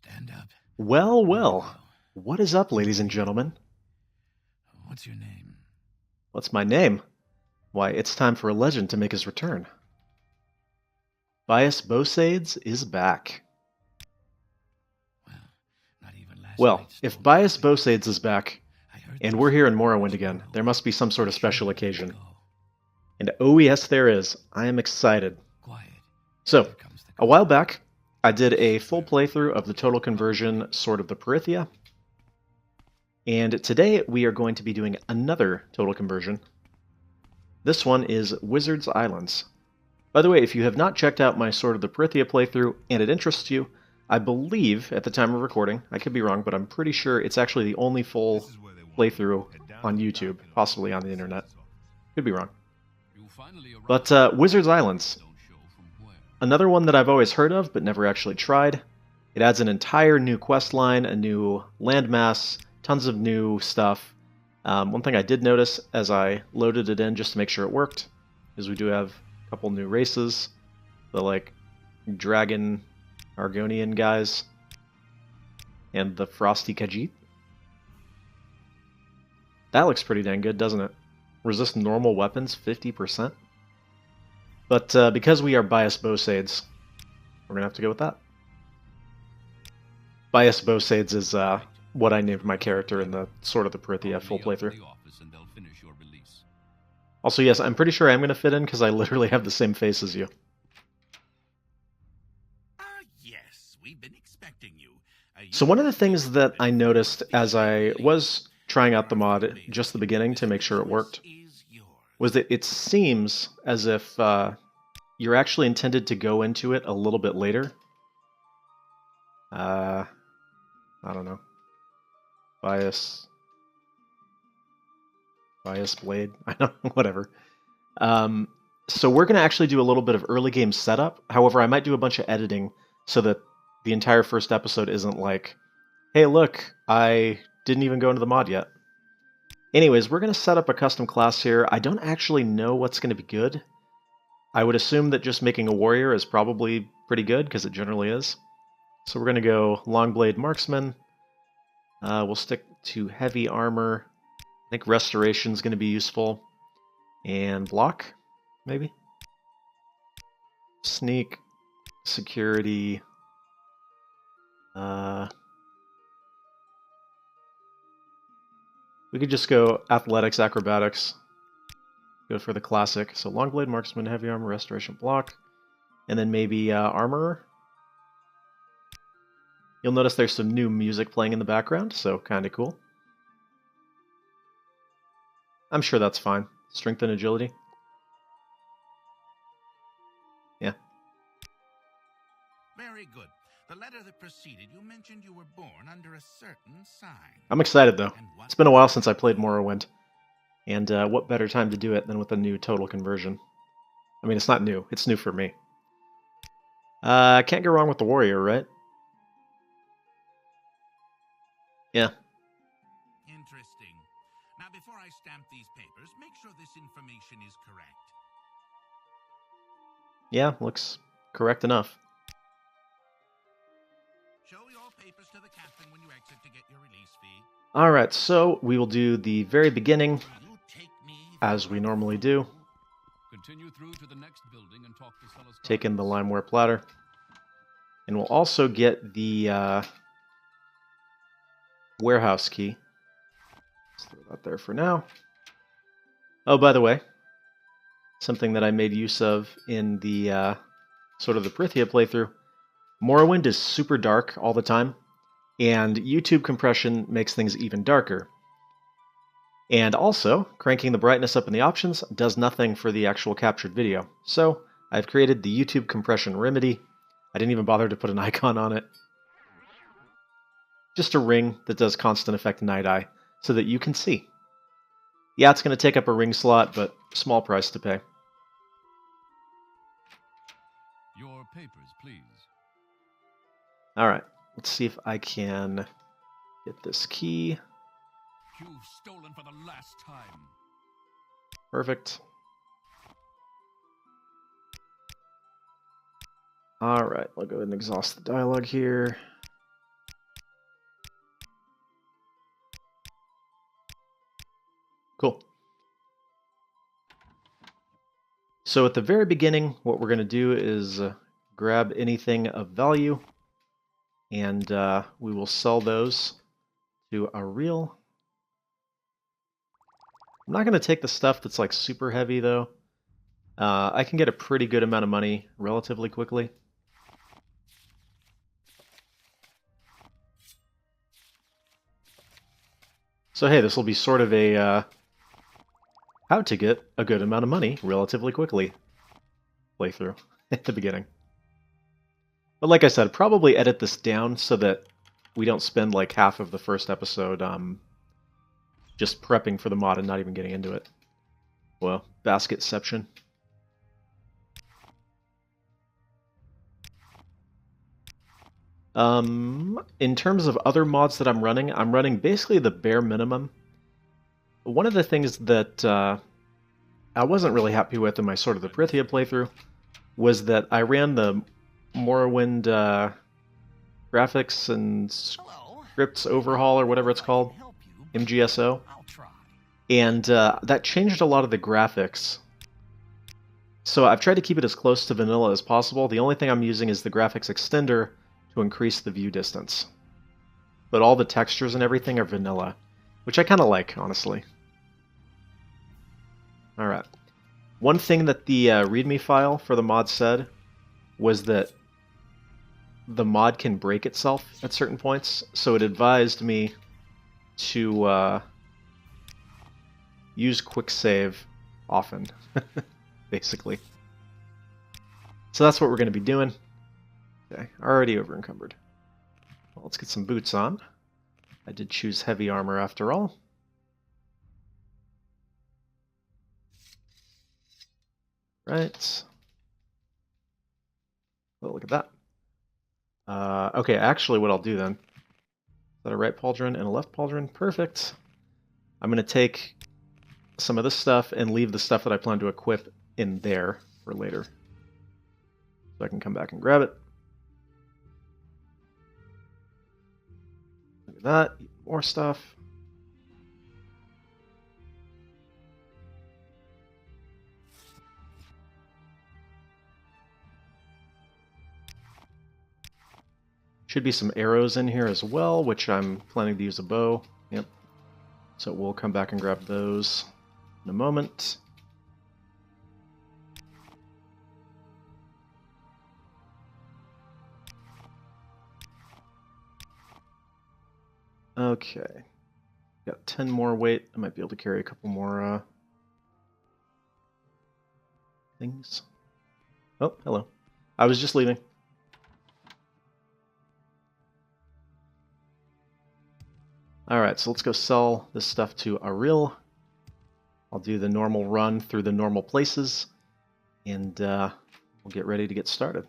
Stand up. Well, There you well. go. What is up, ladies and gentlemen? What's your name? What's my name? Why, it's time for a legend to make his return. Baius Bosades is back. Well, not even last Well, night if stole my Baius sleep. Bosades is back, I heard and them we're here in say Morrowind that again, you there were must be some sort of I special shouldn't have let occasion. go. And oh yes, there is. I am excited. Quiet. So, Here comes the a while guard. back, I did a full playthrough of the Total Conversion Sword of the Parithia, and today we are going to be doing another Total Conversion. This one is Wizard's Islands. By the way, if you have not checked out my Sword of the Parithia playthrough and it interests you, I believe, at the time of recording, I could be wrong, but I'm pretty sure it's actually the only full playthrough on YouTube, possibly on the internet. Could be wrong. But Wizard's Islands, another one that I've always heard of but never actually tried. It adds an entire new quest line, a new landmass, tons of new stuff. One thing I did notice as I loaded it in just to make sure it worked is we do have a couple new races. The like dragon Argonian guys and the frosty Khajiit. That looks pretty dang good, doesn't it? Resist normal weapons 50%. But because we are Baius Bosades, we're going to have to go with that. Baius Bosades is what I named my character in the Sword of the Parithia full playthrough. Also, yes, I'm pretty sure I'm going to fit in because I literally have the same face as you. Yes, we've been expecting you. So one of the things that I noticed as I was trying out the mod, just the beginning to make sure it worked, was that it seems as if you're actually intended to go into it a little bit later. I don't know. Baius Blade. I don't know, whatever. So we're going to actually do a little bit of early game setup. However, I might do a bunch of editing so that the entire first episode isn't like, hey, look, I didn't even go into the mod yet. Anyways, we're going to set up a custom class here. I don't actually know what's going to be good. I would assume that just making a warrior is probably pretty good, because it generally is. So we're going to go Longblade Marksman. We'll stick to heavy armor. I think restoration is going to be useful. And block, maybe? Sneak, security. We could just go athletics, acrobatics. Go for the classic. So Longblade Marksman, heavy armor, restoration, block. And then maybe armorer. You'll notice there's some new music playing in the background, so kind of cool. I'm sure that's fine. Strength and agility. Yeah. Very good. The letter that preceded you mentioned you were born under a certain sign. I'm excited, though. It's been a while since I played Morrowind. And what better time to do it than with a new Total Conversion? I mean, it's not new. It's new for me. Can't go wrong with the warrior, right? Yeah. Interesting. Now, before I stamp these papers, make sure this information is correct. Yeah, looks correct enough. Show your papers to the captain when you exit to get your release fee. Alright, so we will do the very beginning, as we normally do. Continue through to the next building and talk to Celes. Take in the limeware platter. And we'll also get the warehouse key. Let's throw that there for now. Oh, by the way, something that I made use of in the sort of the Parithia playthrough. Morrowind is super dark all the time, and YouTube compression makes things even darker. And also, cranking the brightness up in the options does nothing for the actual captured video. So, I've created the YouTube compression remedy. I didn't even bother to put an icon on it. Just a ring that does constant effect night eye, so that you can see. Yeah, it's going to take up a ring slot, but small price to pay. Your papers, please. Alright, let's see if I can get this key. You've stolen for the last time. Perfect. Alright, I'll go ahead and exhaust the dialogue here. Cool. So at the very beginning, what we're going to do is grab anything of value, and we will sell those to a real... I'm not going to take the stuff that's like super heavy, though. I can get a pretty good amount of money relatively quickly. So hey, this will be sort of a how to get a good amount of money relatively quickly playthrough at the beginning. But like I said, probably edit this down so that we don't spend like half of the first episode just prepping for the mod and not even getting into it. Well, basketception. In terms of other mods that I'm running basically the bare minimum. One of the things that I wasn't really happy with in my Sword of the Prithia playthrough was that I ran the Morrowind graphics and scripts overhaul, or whatever it's called, MGSO, and that changed a lot of the graphics. So I've tried to keep it as close to vanilla as possible. The only thing I'm using is the graphics extender to increase the view distance. But all the textures and everything are vanilla, which I kind of like, honestly. Alright. One thing that the README file for the mod said was that the mod can break itself at certain points, so it advised me to use quick save often, basically. So that's what we're going to be doing. Okay, already over encumbered. Well, let's get some boots on. I did choose heavy armor after all. Right. Oh, look at that. Okay, actually what I'll do then, is that a right pauldron and a left pauldron? Perfect. I'm going to take some of this stuff and leave the stuff that I plan to equip in there for later. So I can come back and grab it. Look at that, more stuff. Should be some arrows in here as well, which I'm planning to use a bow. Yep. So we'll come back and grab those in a moment. Okay. Got 10 more weight. I might be able to carry a couple more things. Oh, hello. I was just leaving. Alright, so let's go sell this stuff to Aril. I'll do the normal run through the normal places, and we'll get ready to get started.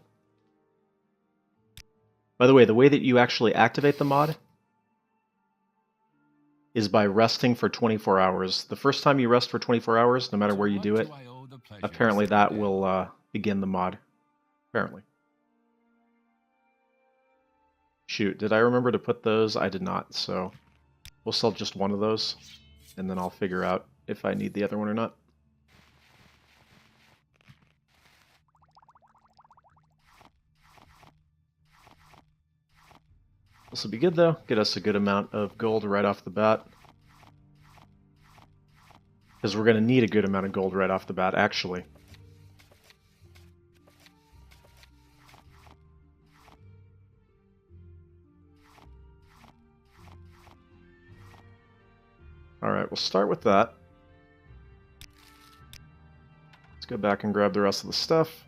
By the way that you actually activate the mod is by resting for 24 hours. The first time you rest for 24 hours, no matter where you do it, apparently that will begin the mod. Apparently. Shoot, did I remember to put those? I did not, so we'll sell just one of those, and then I'll figure out if I need the other one or not. This will be good, though. Get us a good amount of gold right off the bat. Because we're going to need a good amount of gold right off the bat, actually. Alright, we'll start with that. Let's go back and grab the rest of the stuff.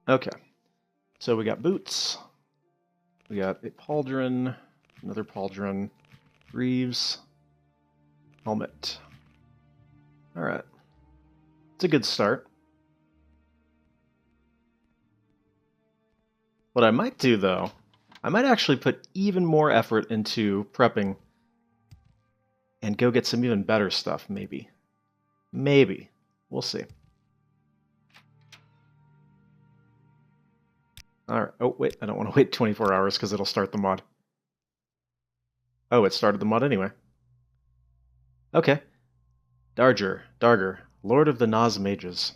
Okay, so we got boots, we got a pauldron, another pauldron, greaves, helmet. Alright, it's a good start. What I might do, though, I might actually put even more effort into prepping and go get some even better stuff, maybe. Maybe. We'll see. Alright. Oh, wait. I don't want to wait 24 hours because it'll start the mod. Oh, it started the mod anyway. Okay. Darger, Lord of the Naz Mages.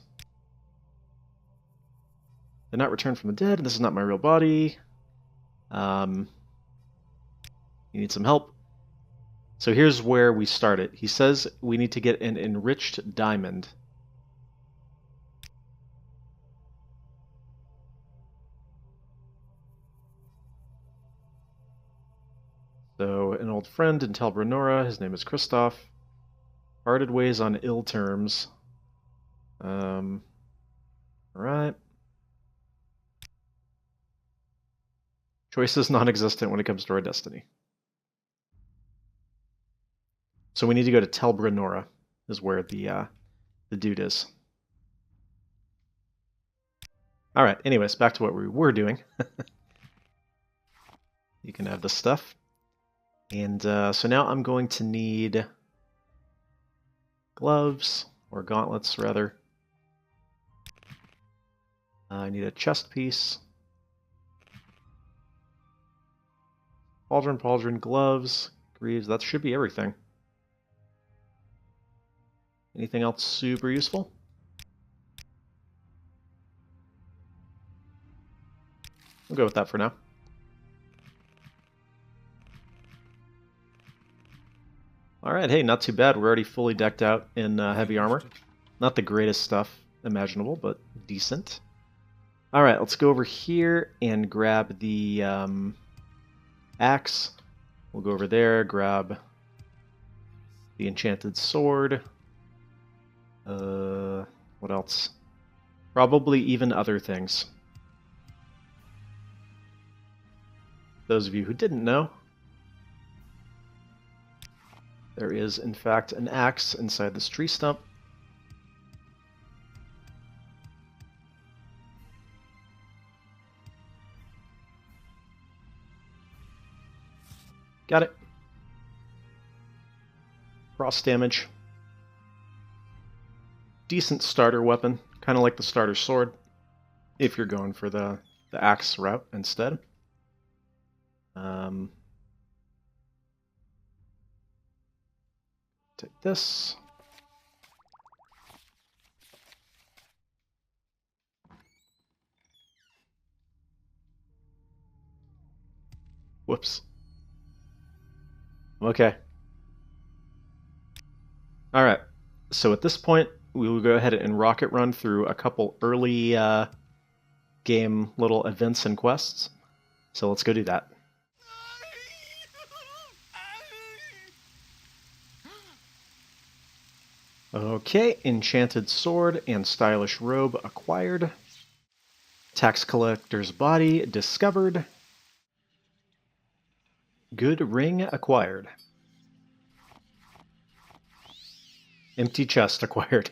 Did not return from the dead. This is not my real body. You need some help. So here's where we start it. He says we need to get an enriched diamond. So an old friend in Tel Brenora, his name is Christoph. Parted ways on ill terms. Alright. Choice is non-existent when it comes to our destiny. So we need to go to Tel Brenora, is where the dude is. Alright, anyways, back to what we were doing. You can have this stuff. And so now I'm going to need gloves, or gauntlets, rather. I need a chest piece. Pauldron, gloves, greaves, that should be everything. Anything else super useful? We'll go with that for now. Alright, hey, not too bad. We're already fully decked out in heavy armor. Not the greatest stuff imaginable, but decent. Alright, let's go over here and grab the axe. We'll go over there, grab the enchanted sword. What else? Probably even other things. Those of you who didn't know, there is, in fact, an axe inside this tree stump. Got it. Cross damage. Decent starter weapon, kind of like the starter sword, if you're going for the axe route instead. Take this. Whoops. Okay. Alright, so at this point, we will go ahead and rocket run through a couple early game little events and quests. So let's go do that. Okay, enchanted sword and stylish robe acquired. Tax collector's body discovered. Good ring acquired. Empty chest acquired.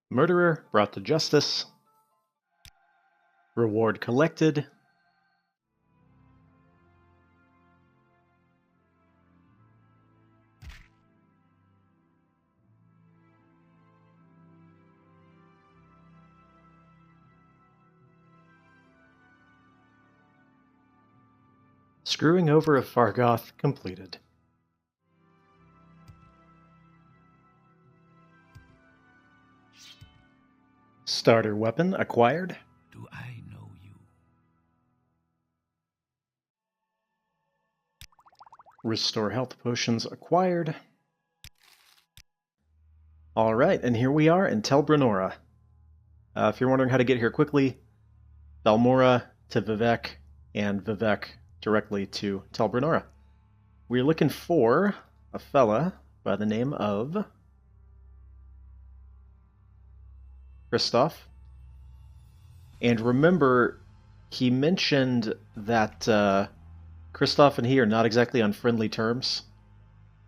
Murderer brought to justice. Reward collected. Screwing over of Fargoth completed. Starter weapon acquired. Do I know you? Restore health potions acquired. Alright, and here we are in Tel Brenora. If you're wondering how to get here quickly, Balmora to Vivec, and Vivec directly to Tel Brenora. We're looking for a fella by the name of Christoph. And remember, he mentioned that Christoph and he are not exactly on friendly terms,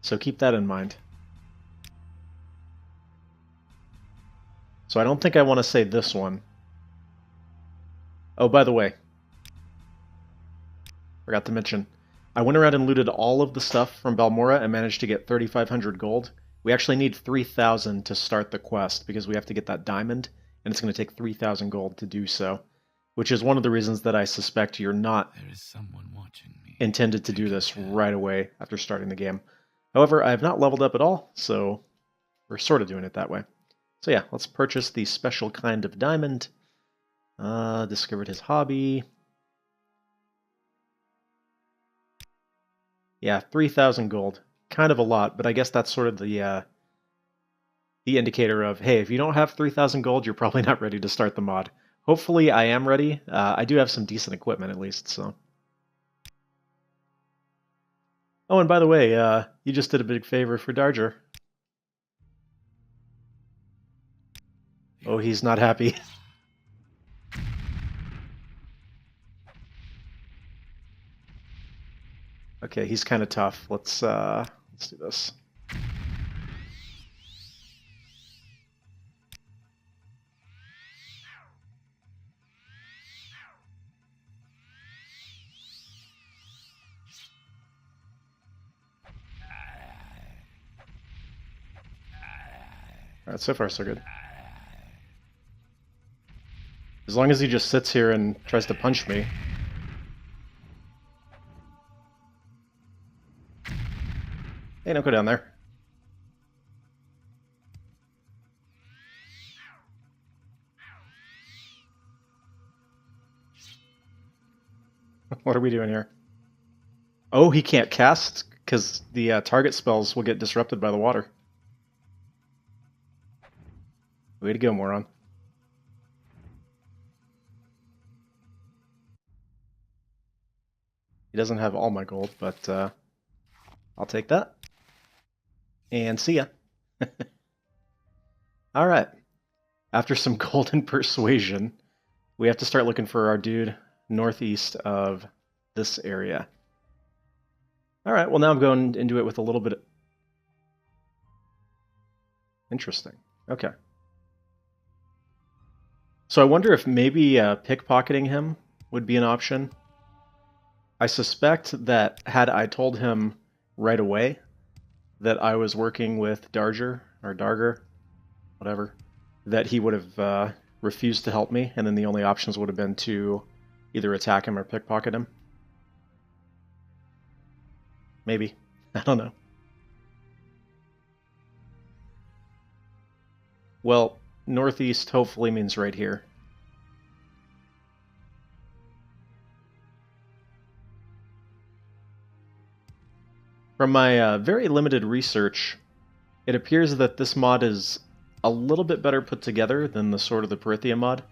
so keep that in mind. So I don't think I want to say this one, Oh, by the way, forgot to mention, I went around and looted all of the stuff from Balmora and managed to get 3,500 gold. We actually need 3,000 to start the quest because we have to get that diamond, and it's going to take 3,000 gold to do so, which is one of the reasons that I suspect you're not There is someone watching me. intended to do this right away after starting the game. However, I have not leveled up at all, so we're sort of doing it that way. So yeah, let's purchase the special kind of diamond. Discovered his hobby. Yeah, 3,000 gold. Kind of a lot, but I guess that's sort of the indicator of, hey, if you don't have 3,000 gold, you're probably not ready to start the mod. Hopefully I am ready. I do have some decent equipment at least, so. Oh, and by the way, you just did a big favor for Darger. Oh, he's not happy. Okay, he's kind of tough. Let's do this. All right, so far so good. As long as he just sits here and tries to punch me. Hey, don't go down there. What are we doing here? Oh, he can't cast because the target spells will get disrupted by the water. Way to go, moron. He doesn't have all my gold, but I'll take that. And see ya. Alright. After some golden persuasion, we have to start looking for our dude northeast of this area. Alright, well now I'm going into it with a little bit of... Interesting. Okay. So I wonder if maybe pickpocketing him would be an option. I suspect that had I told him right away that I was working with Darger, or Darger, whatever, that he would have refused to help me, and then the only options would have been to either attack him or pickpocket him. Maybe. I don't know. Well, northeast hopefully means right here. From my very limited research, it appears that this mod is a little bit better put together than the Sword of the Parithia mod.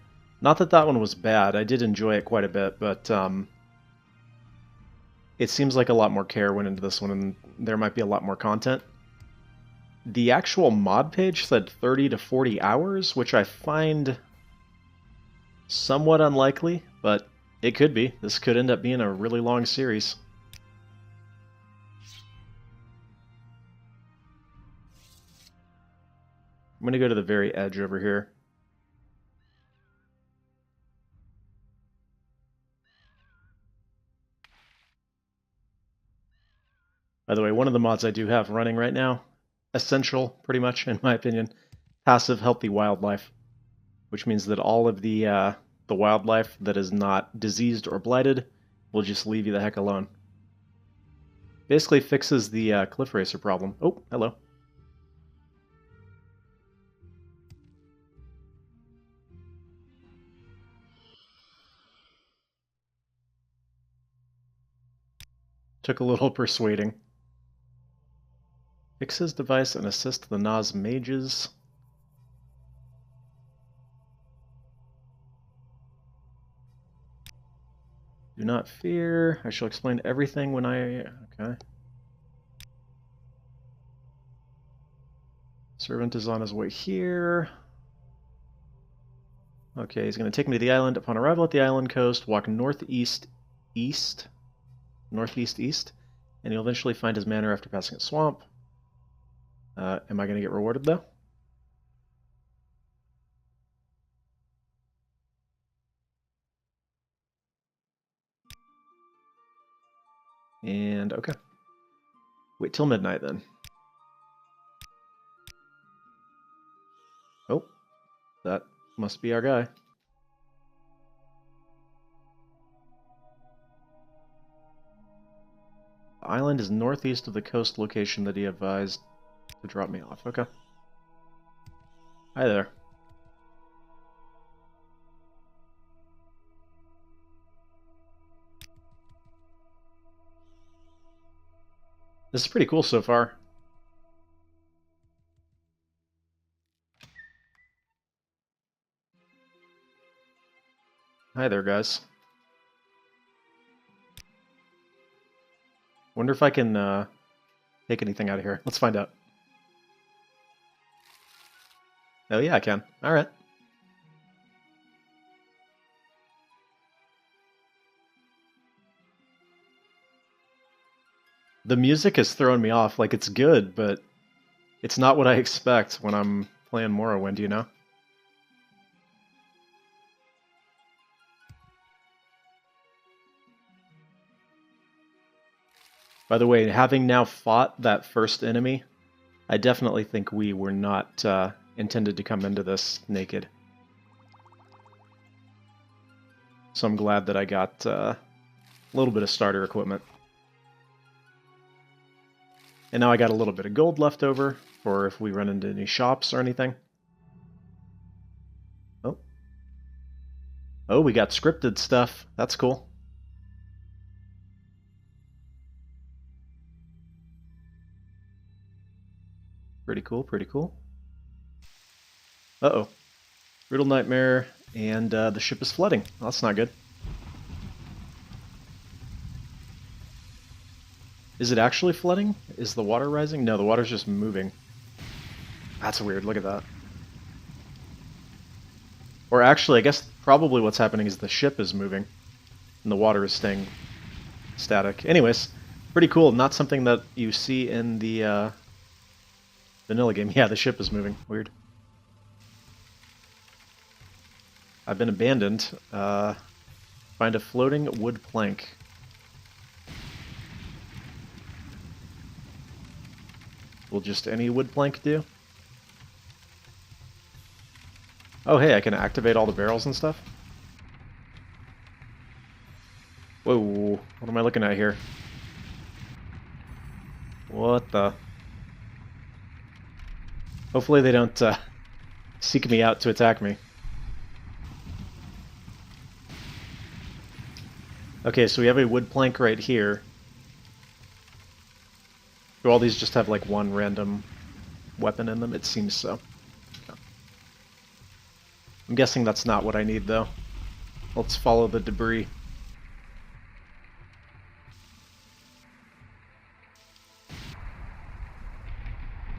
Not that that one was bad, I did enjoy it quite a bit, but it seems like a lot more care went into this one, and there might be a lot more content. The actual mod page said 30 to 40 hours, which I find somewhat unlikely, but it could be. This could end up being a really long series. I'm going to go to the very edge over here. By the way, one of the mods I do have running right now, essential, pretty much, in my opinion, passive healthy wildlife, which means that all of the wildlife that is not diseased or blighted will just leave you the heck alone. Basically fixes the cliff racer problem. Oh, hello. Took a little persuading. Fixes device and assist the Nas mages. Do not fear. I shall explain everything when I... Okay. Servant is on his way here. Okay, he's going to take me to the island. Upon arrival at the island coast, walk northeast, east, and you'll eventually find his manor after passing a swamp. Am I going to get rewarded, though? And okay. Wait till midnight then. Oh, that must be our guy. The island is northeast of the coast location that he advised to drop me off. Okay. Hi there. This is pretty cool so far. Hi there, guys. Wonder if I can take anything out of here. Let's find out. Oh yeah, I can. Alright. The music has thrown me off. Like, it's good, but it's not what I expect when I'm playing Morrowind, you know? By the way, having now fought that first enemy, I definitely think we were not intended to come into this naked. So I'm glad that I got a little bit of starter equipment. And now I got a little bit of gold left over for if we run into any shops or anything. Oh. Oh, we got scripted stuff. That's cool. Pretty cool, pretty cool. Uh-oh. Riddle Nightmare, and the ship is flooding. Well, that's not good. Is it actually flooding? Is the water rising? No, the water's just moving. That's weird, look at that. Or actually, I guess probably what's happening is the ship is moving, and the water is staying static. Anyways, pretty cool. Not something that you see in the vanilla game. Yeah, the ship is moving. Weird. I've been abandoned. Find a floating wood plank. Will just any wood plank do? Oh, hey, I can activate all the barrels and stuff? Whoa, what am I looking at here? What the? Hopefully they don't seek me out to attack me. Okay, so we have a wood plank right here. Do all these just have like one random weapon in them? It seems so. Okay. I'm guessing that's not what I need though. Let's follow the debris.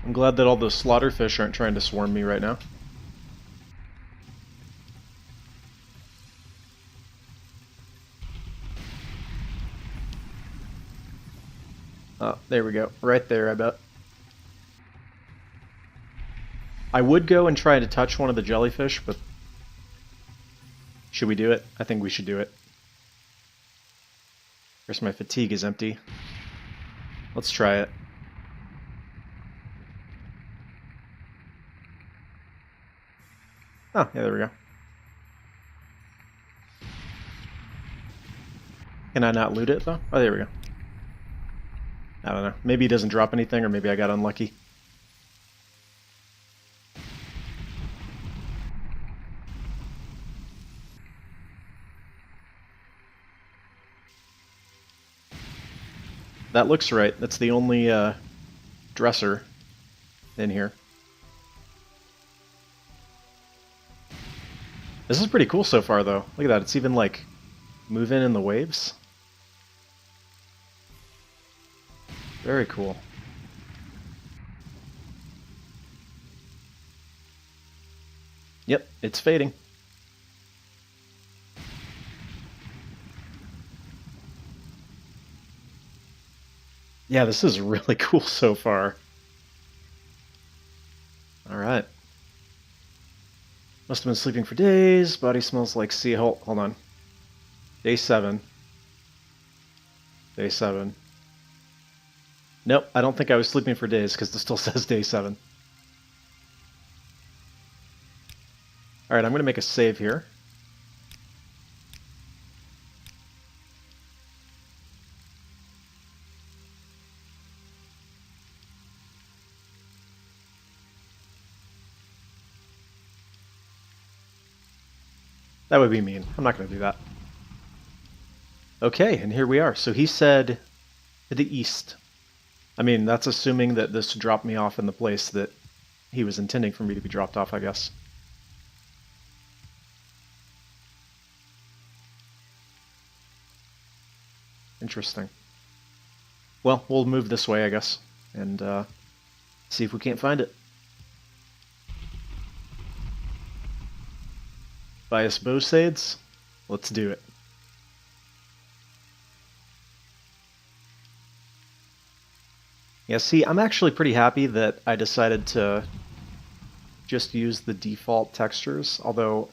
I'm glad that all those slaughterfish aren't trying to swarm me right now. Oh, there we go. Right there, I bet. I would go and try to touch one of the jellyfish, but... should we do it? I think we should do it. Of course, my fatigue is empty. Let's try it. Oh, yeah, there we go. Can I not loot it, though? Oh, there we go. I don't know. Maybe it doesn't drop anything, or maybe I got unlucky. That looks right. That's the only dresser in here. This is pretty cool so far, though. Look at that. It's even, like, moving in the waves. Very cool. Yep, it's fading. Yeah, this is really cool so far. Alright. Must have been sleeping for days. Body smells like sea. Hold on. Day 7. Day 7. Nope, I don't think I was sleeping for days because this still says day 7. Alright, I'm going to make a save here. That would be mean. I'm not going to do that. Okay, and here we are. So he said to the east. I mean, that's assuming that this dropped me off in the place that he was intending for me to be dropped off, I guess. Interesting. Well, we'll move this way, I guess, and see if we can't find it. Baius Bosades? Let's do it. Yeah, see, I'm actually pretty happy that I decided to just use the default textures, although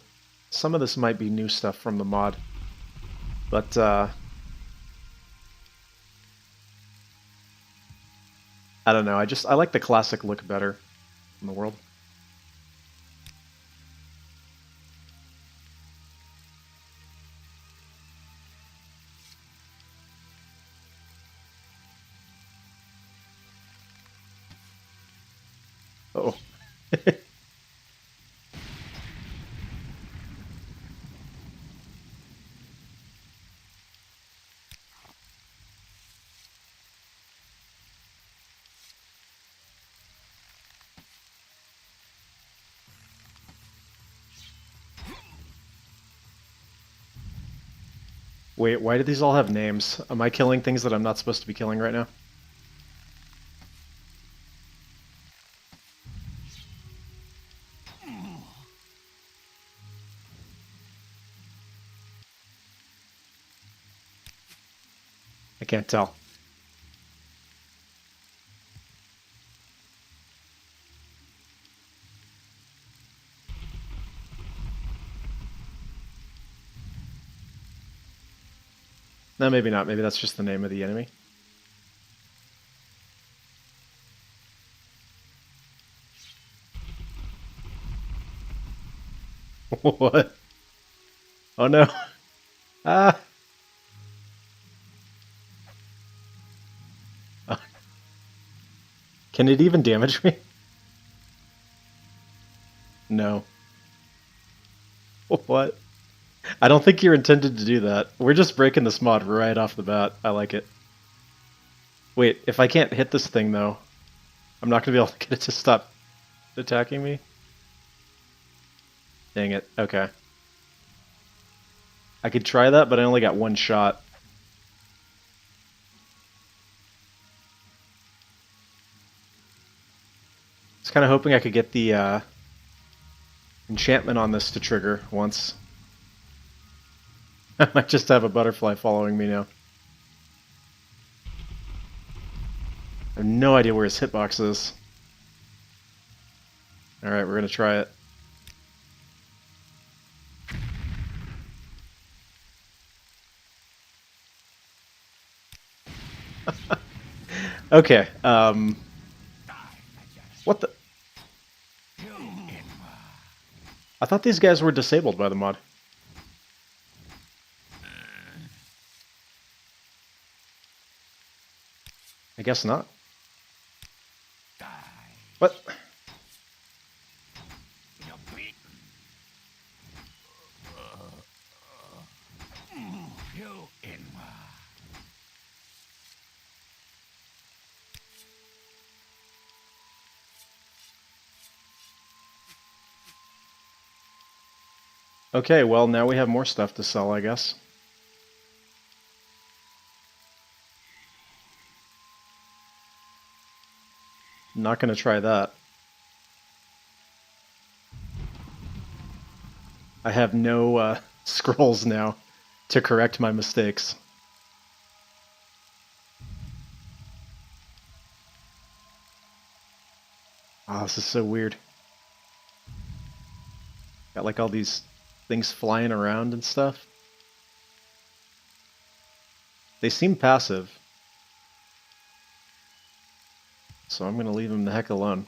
some of this might be new stuff from the mod. But, I don't know, I like the classic look better in the world. Uh-oh. Wait, why do these all have names? Am I killing things that I'm not supposed to be killing right now? I can't tell. No, maybe not. Maybe that's just the name of the enemy. What? Oh no. Ah. Can it even damage me? No. What? I don't think you're intended to do that. We're just breaking this mod right off the bat. I like it. Wait, if I can't hit this thing though, I'm not going to be able to get it to stop attacking me? Dang it. Okay. I could try that, but I only got one shot. I was kind of hoping I could get the enchantment on this to trigger once. I might just have a butterfly following me now. I have no idea where his hitbox is. Alright, we're going to try it. Okay, what the? I thought these guys were disabled by the mod. I guess not. What? Okay, well, now we have more stuff to sell, I guess. Not going to try that. I have no scrolls now to correct my mistakes. Oh, this is so weird. Got like all these things flying around and stuff. They seem passive. So I'm going to leave him the heck alone.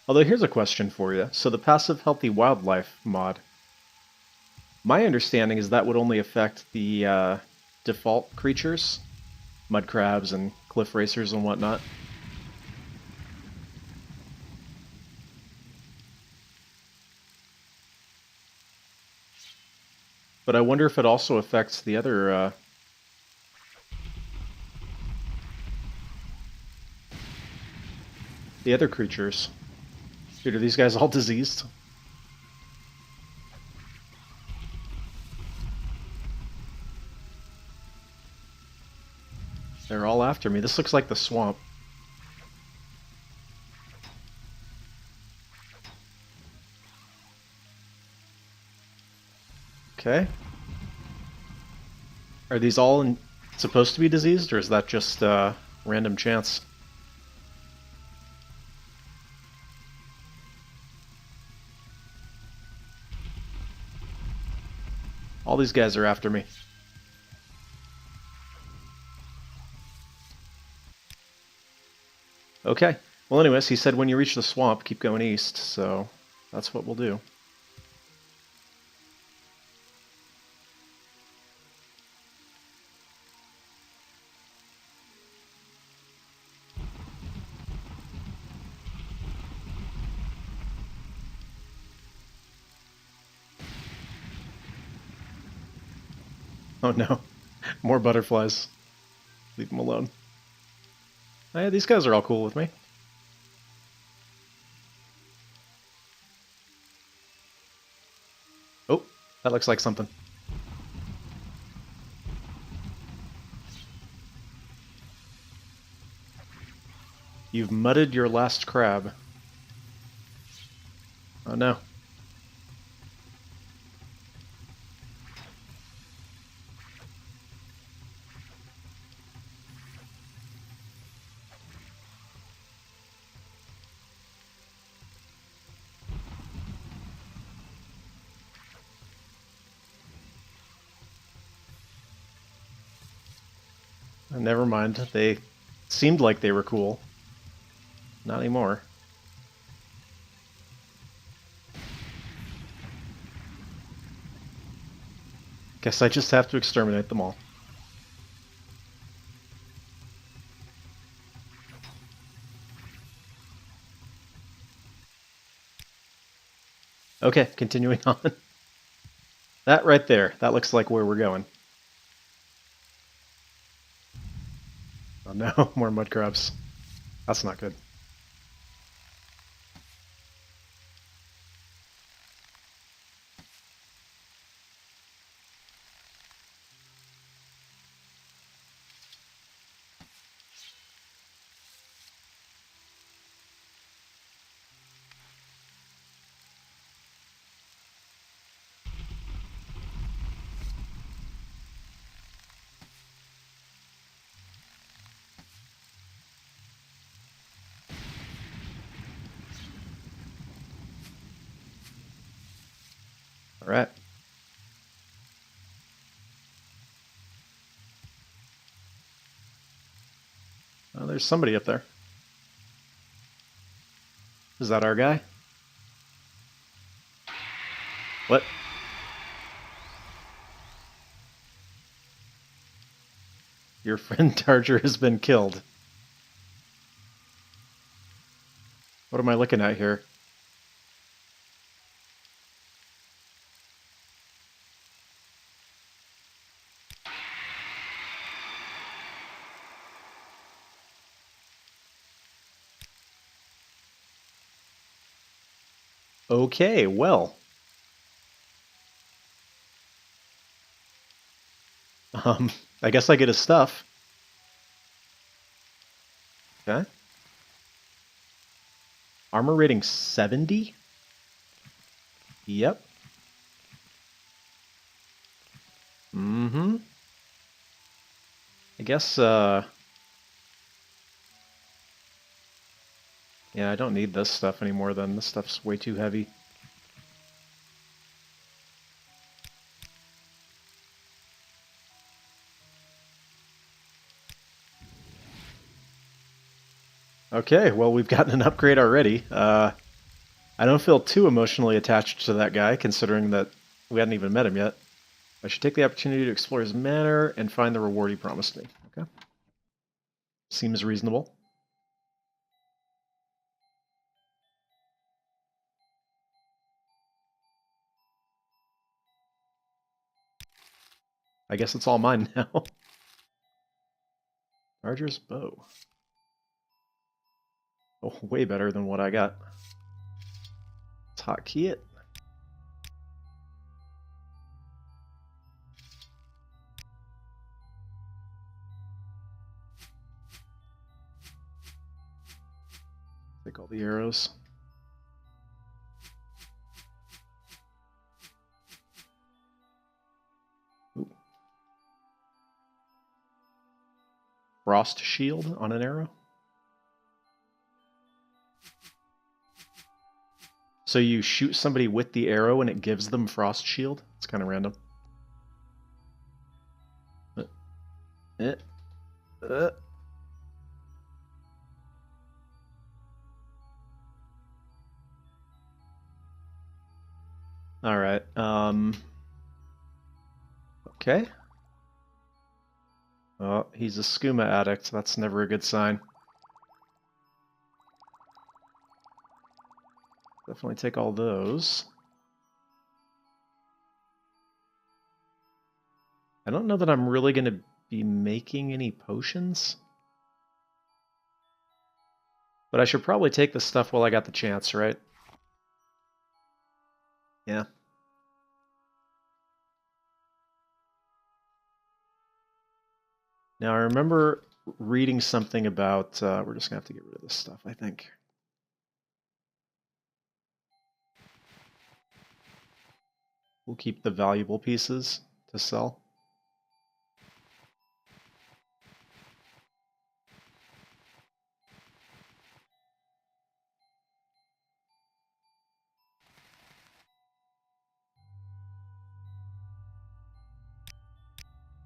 Although here's a question for you. So the passive healthy wildlife mod, my understanding is that would only affect the default creatures, mud crabs and cliff racers and whatnot. But I wonder if it also affects the other creatures. Dude, are these guys all diseased? They're all after me. This looks like the swamp. Okay. Are these all supposed to be diseased, or is that just random chance? All these guys are after me. Okay. Well, anyways, he said when you reach the swamp, keep going east, so that's what we'll do. Oh no. More butterflies. Leave them alone. Oh, yeah, these guys are all cool with me. Oh, that looks like something. You've mudded your last crab. Oh no. Never mind. They seemed like they were cool. Not anymore. Guess I just have to exterminate them all. Okay, continuing on. That right there, that looks like where we're going. Oh no, more mud crabs. That's not good. All right. Oh, there's somebody up there. Is that our guy? What? Your friend Targer has been killed. What am I looking at here? Okay, well. I guess I get his stuff. Okay. Armor rating 70? Yep. Mm-hmm. I guess, yeah, I don't need this stuff anymore then. This stuff's way too heavy. Okay, well, we've gotten an upgrade already. I don't feel too emotionally attached to that guy, considering that we hadn't even met him yet. I should take the opportunity to explore his manor and find the reward he promised me. Okay. Seems reasonable. I guess it's all mine now. Archer's bow. Oh, way better than what I got. Let's hotkey it. Take all the arrows. Ooh. Frost shield on an arrow. So you shoot somebody with the arrow and it gives them frost shield? It's kind of random. Alright, okay. Oh, he's a skooma addict. That's never a good sign. Definitely take all those. I don't know that I'm really going to be making any potions. But I should probably take this stuff while I got the chance, right? Yeah. Now I remember reading something about... we're just going to have to get rid of this stuff, I think. We'll keep the valuable pieces to sell.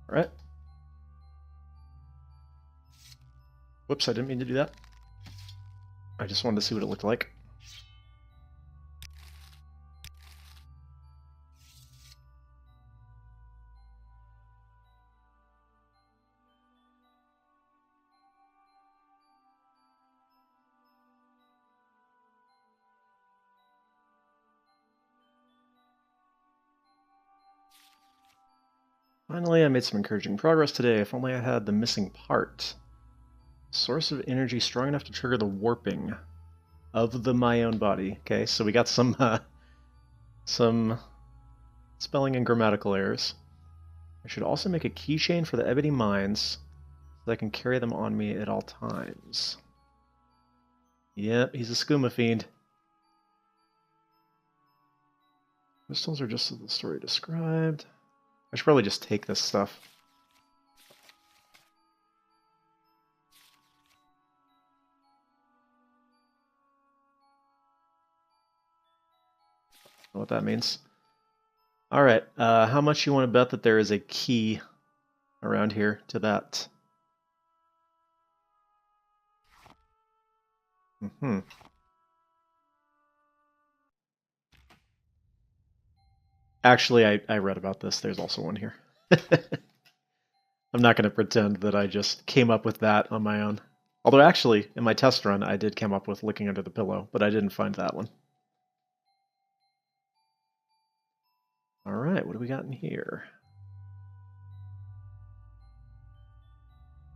All right. Whoops, I didn't mean to do that. I just wanted to see what it looked like. Finally, I made some encouraging progress today. If only I had the missing part. Source of energy strong enough to trigger the warping of my own body. Okay, so we got some spelling and grammatical errors. I should also make a keychain for the ebony mines so that I can carry them on me at all times. Yep, he's a skooma fiend. Crystals are just as the story described. I should probably just take this stuff. Know what that means. All right, how much you want to bet that there is a key around here to that? Actually, I read about this. There's also one here. I'm not going to pretend that I just came up with that on my own. Although actually, in my test run, I did come up with looking under the pillow, but I didn't find that one. All right, what do we got in here?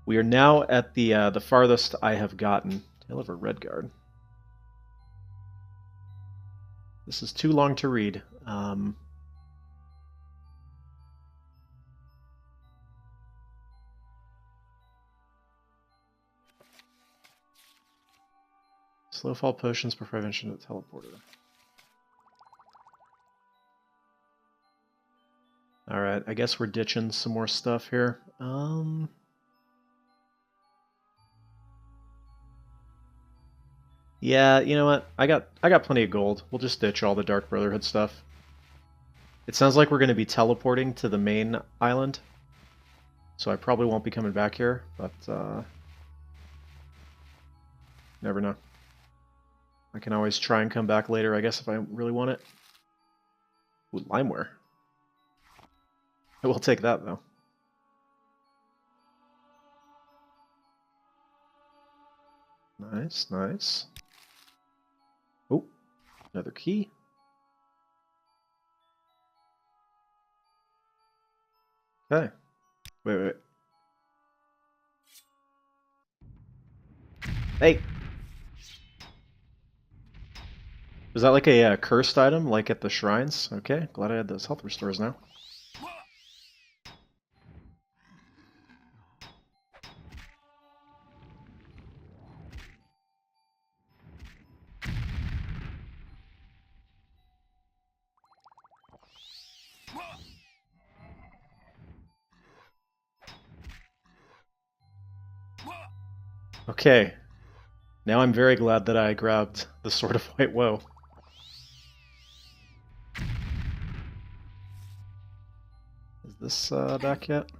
We are now at the farthest I have gotten. Tale of a Redguard. This is too long to read. Slow fall potions for prevention of the teleporter. Alright, I guess we're ditching some more stuff here. Yeah, you know what? I got plenty of gold. We'll just ditch all the Dark Brotherhood stuff. It sounds like we're going to be teleporting to the main island. So I probably won't be coming back here, but Never know. I can always try and come back later, I guess, if I really want it. Ooh, limeware. I will take that, though. Nice, nice. Oh, another key. Okay. Wait. Hey! Is that like a cursed item, like at the shrines? Okay, glad I had those health restores now. Okay. Now I'm very glad that I grabbed the Sword of White Woe. Is this back yet?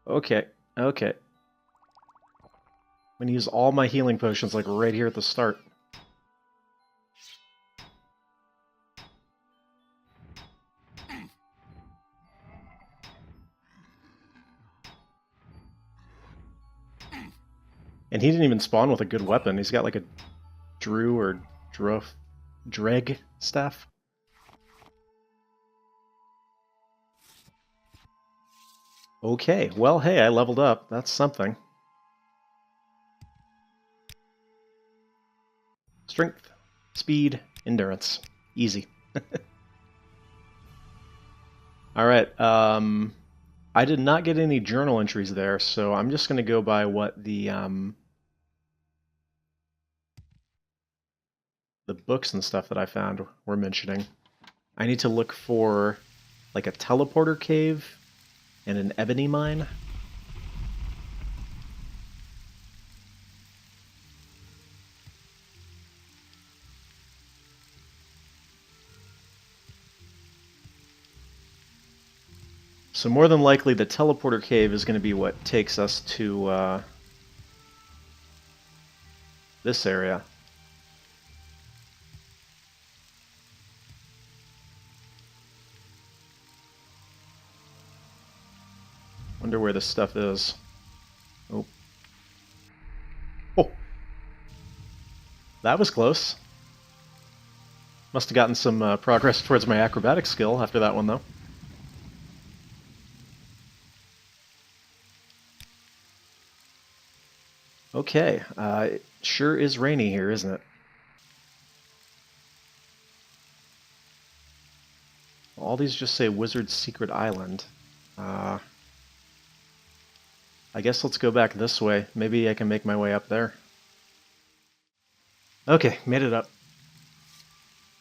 Okay, okay. I'm gonna use all my healing potions like right here at the start. And he didn't even spawn with a good weapon. He's got like a Drew or Dreg staff. Okay, well, hey, I leveled up. That's something. Strength, speed, endurance. Easy. Alright, I did not get any journal entries there, so I'm just going to go by what the books and stuff that I found were mentioning. I need to look for like a teleporter cave and an ebony mine. So more than likely the teleporter cave is going to be what takes us to this area. Wonder where this stuff is. Oh. Oh! That was close. Must have gotten some progress towards my acrobatic skill after that one, though. Okay, it sure is rainy here, isn't it? All these just say Wizard's Secret Island. I guess let's go back this way. Maybe I can make my way up there. Okay, made it up.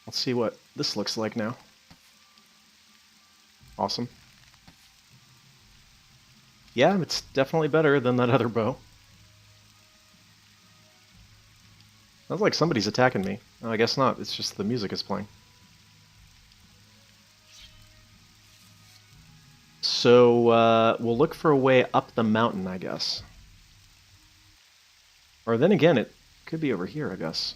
Let's see what this looks like now. Awesome. Yeah, it's definitely better than that other bow. Sounds like somebody's attacking me. Oh, I guess not. It's just the music is playing. So, we'll look for a way up the mountain, I guess. Or then again, it could be over here, I guess.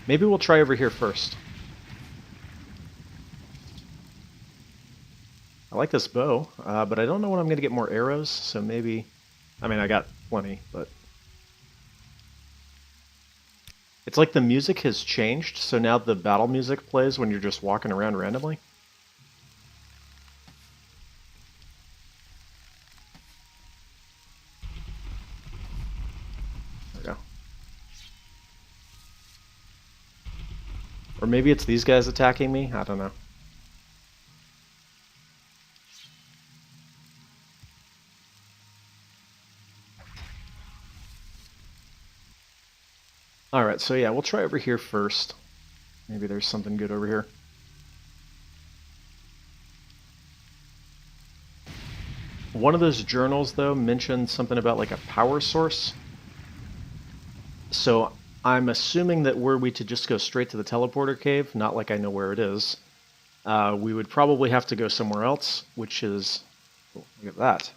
Maybe we'll try over here first. I like this bow, but I don't know when I'm going to get more arrows, so maybe... I mean, I got plenty, but... It's like the music has changed, so now the battle music plays when you're just walking around randomly. There we go. Or maybe it's these guys attacking me? I don't know. Alright, so yeah, we'll try over here first. Maybe there's something good over here. One of those journals, though, mentioned something about like a power source. So I'm assuming that were we to just go straight to the teleporter cave, not like I know where it is, we would probably have to go somewhere else, which is... Oh, look at that.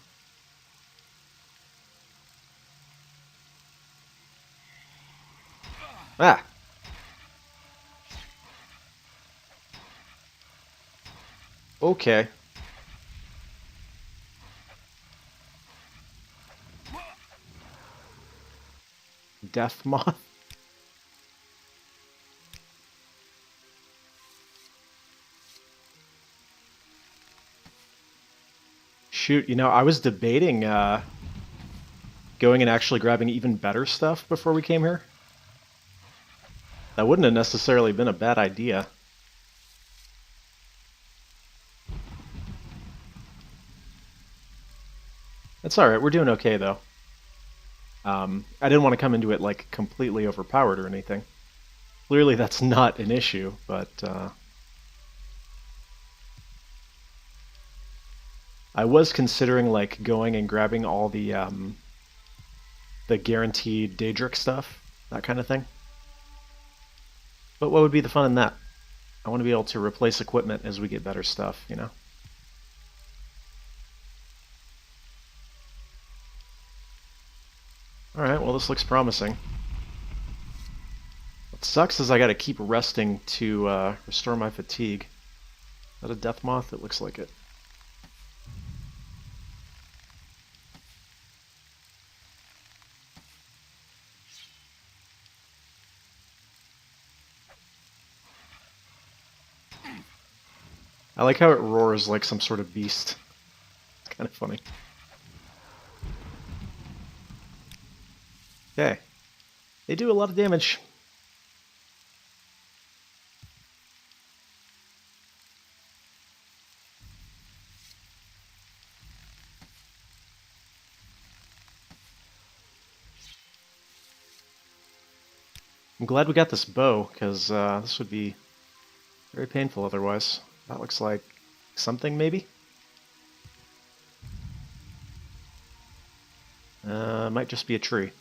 Ah! Okay. Death moth? Shoot, you know, I was debating going and actually grabbing even better stuff before we came here. That wouldn't have necessarily been a bad idea. It's alright, we're doing okay though. I didn't want to come into it like completely overpowered or anything. Clearly that's not an issue, but I was considering like going and grabbing all the guaranteed Daedric stuff, that kind of thing. But what would be the fun in that? I want to be able to replace equipment as we get better stuff, you know? Alright, well this looks promising. What sucks is I gotta keep resting to restore my fatigue. Is that a death moth? It looks like it. I like how it roars like some sort of beast. It's kind of funny. Okay. They do a lot of damage. I'm glad we got this bow, because this would be very painful otherwise. That looks like something, maybe? Might just be a tree.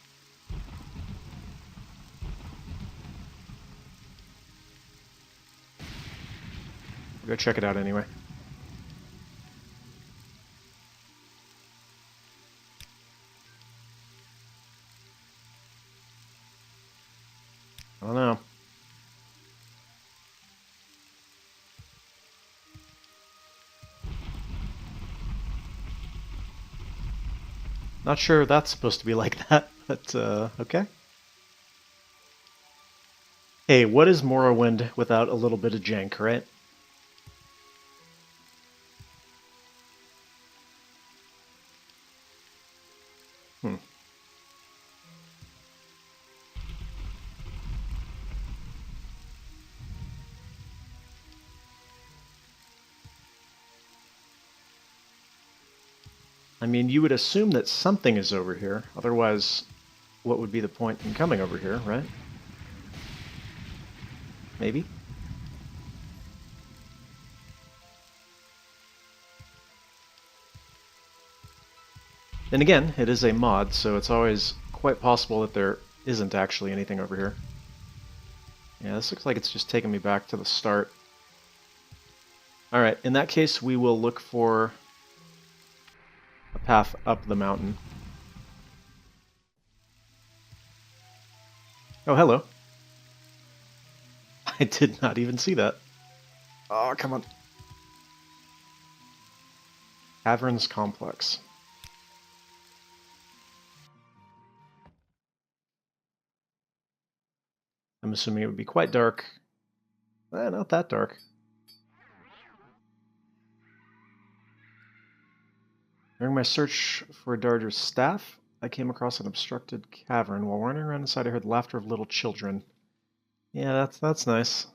We'll go check it out anyway. I don't know. Not sure that's supposed to be like that, but okay. Hey, what is Morrowind without a little bit of jank, right? I mean, you would assume that something is over here. Otherwise, what would be the point in coming over here, right? Maybe? Then again, it is a mod, so it's always quite possible that there isn't actually anything over here. Yeah, this looks like it's just taking me back to the start. Alright, in that case, we will look for a path up the mountain. Oh, hello. I did not even see that. Oh, come on. Caverns Complex. I'm assuming it would be quite dark. Not that dark. During my search for Darger's staff, I came across an obstructed cavern. While running around inside, I heard the laughter of little children. Yeah, that's nice.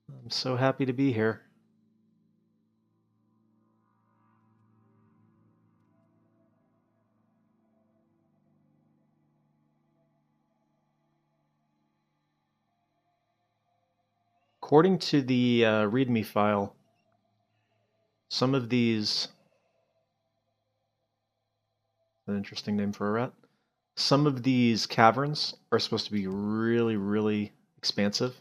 I'm so happy to be here. According to the README file, some of these... An interesting name for a rat. some of these caverns are supposed to be really, really expansive.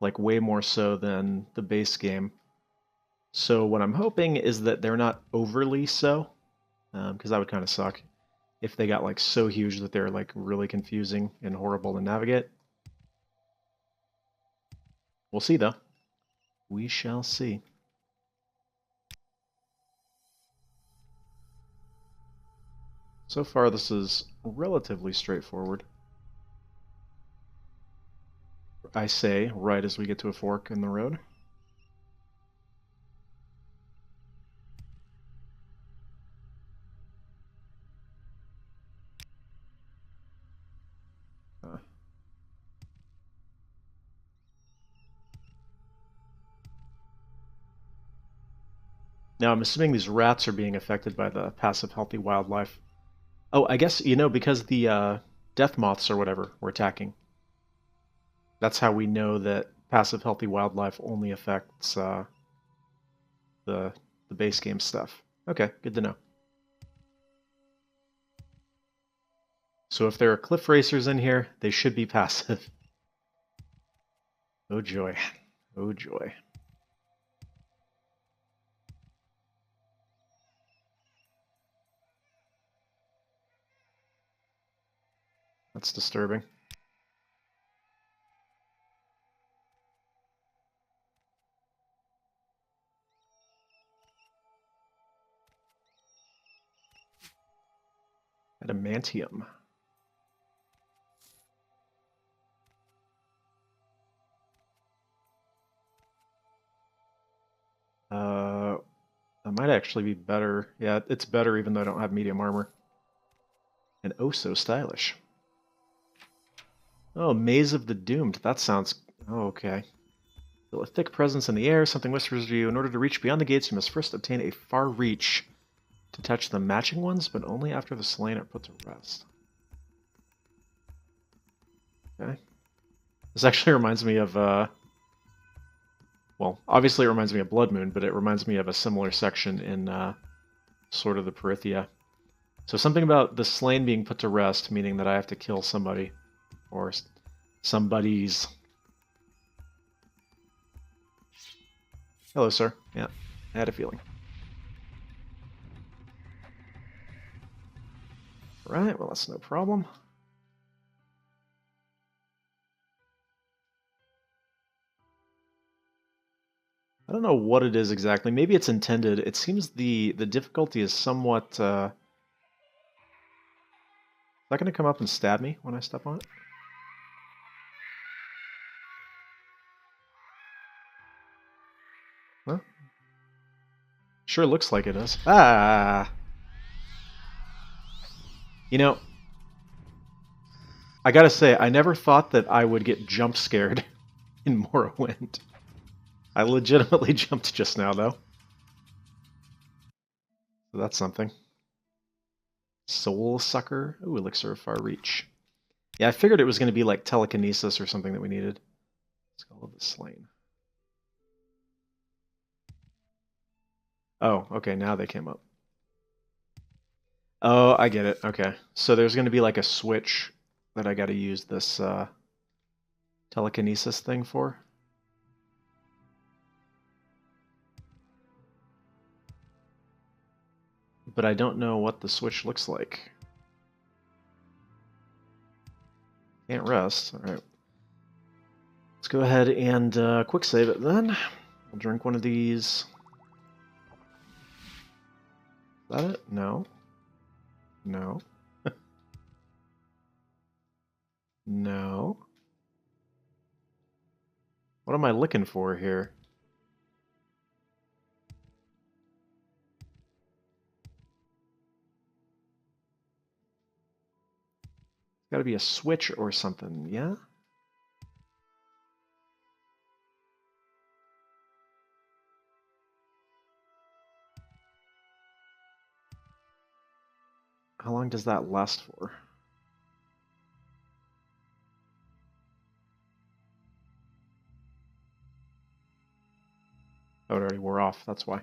Like way more so than the base game. So what I'm hoping is that they're not overly so, because that would kind of suck if they got like so huge that they're like really confusing and horrible to navigate. We'll see though. We shall see. So far this is relatively straightforward. I say right as we get to a fork in the road. Now, I'm assuming these rats are being affected by the passive healthy wildlife. Oh, I guess, because the death moths or whatever were attacking. That's how we know that passive healthy wildlife only affects the base game stuff. Okay, good to know. So if there are cliff racers in here, they should be passive. Oh joy. Oh joy. That's disturbing. Adamantium. That might actually be better. Yeah, it's better even though I don't have medium armor. And oh so stylish. Oh, Maze of the Doomed. That sounds... Oh, okay. Feel a thick presence in the air. Something whispers to you. In order to reach beyond the gates, you must first obtain a far reach to touch the matching ones, but only after the slain are put to rest. Okay. This actually reminds me of... well, obviously it reminds me of Blood Moon, but it reminds me of a similar section in Sword of the Parithia. So something about the slain being put to rest, meaning that I have to kill somebody. Or somebody's... Hello, sir. Yeah, I had a feeling. Right, well, that's no problem. I don't know what it is exactly. Maybe it's intended. It seems the difficulty is somewhat... Is that going to come up and stab me when I step on it? Huh? Sure looks like it is. Ah! You know, I gotta say, I never thought that I would get jump scared in Morrowind. I legitimately jumped just now, though. So that's something. Soul Sucker. Ooh, Elixir of Far Reach. Yeah, I figured it was going to be like telekinesis or something that we needed. Skull of the Slain. Oh, okay, now they came up. Oh, I get it. Okay. So there's going to be like a switch that I got to use this telekinesis thing for. But I don't know what the switch looks like. Can't rest. All right. Let's go ahead and quick save it then. We'll drink one of these. Is that it? No. No. No. What am I looking for here? Got to be a switch or something, yeah? How long does that last for? Oh, it already wore off, that's why.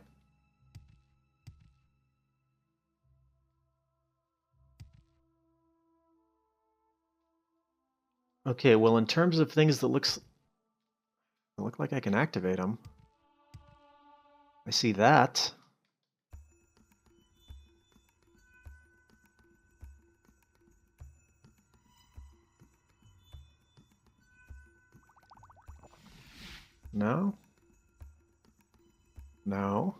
Okay, well, in terms of things that look like I can activate them, I see that. No. No.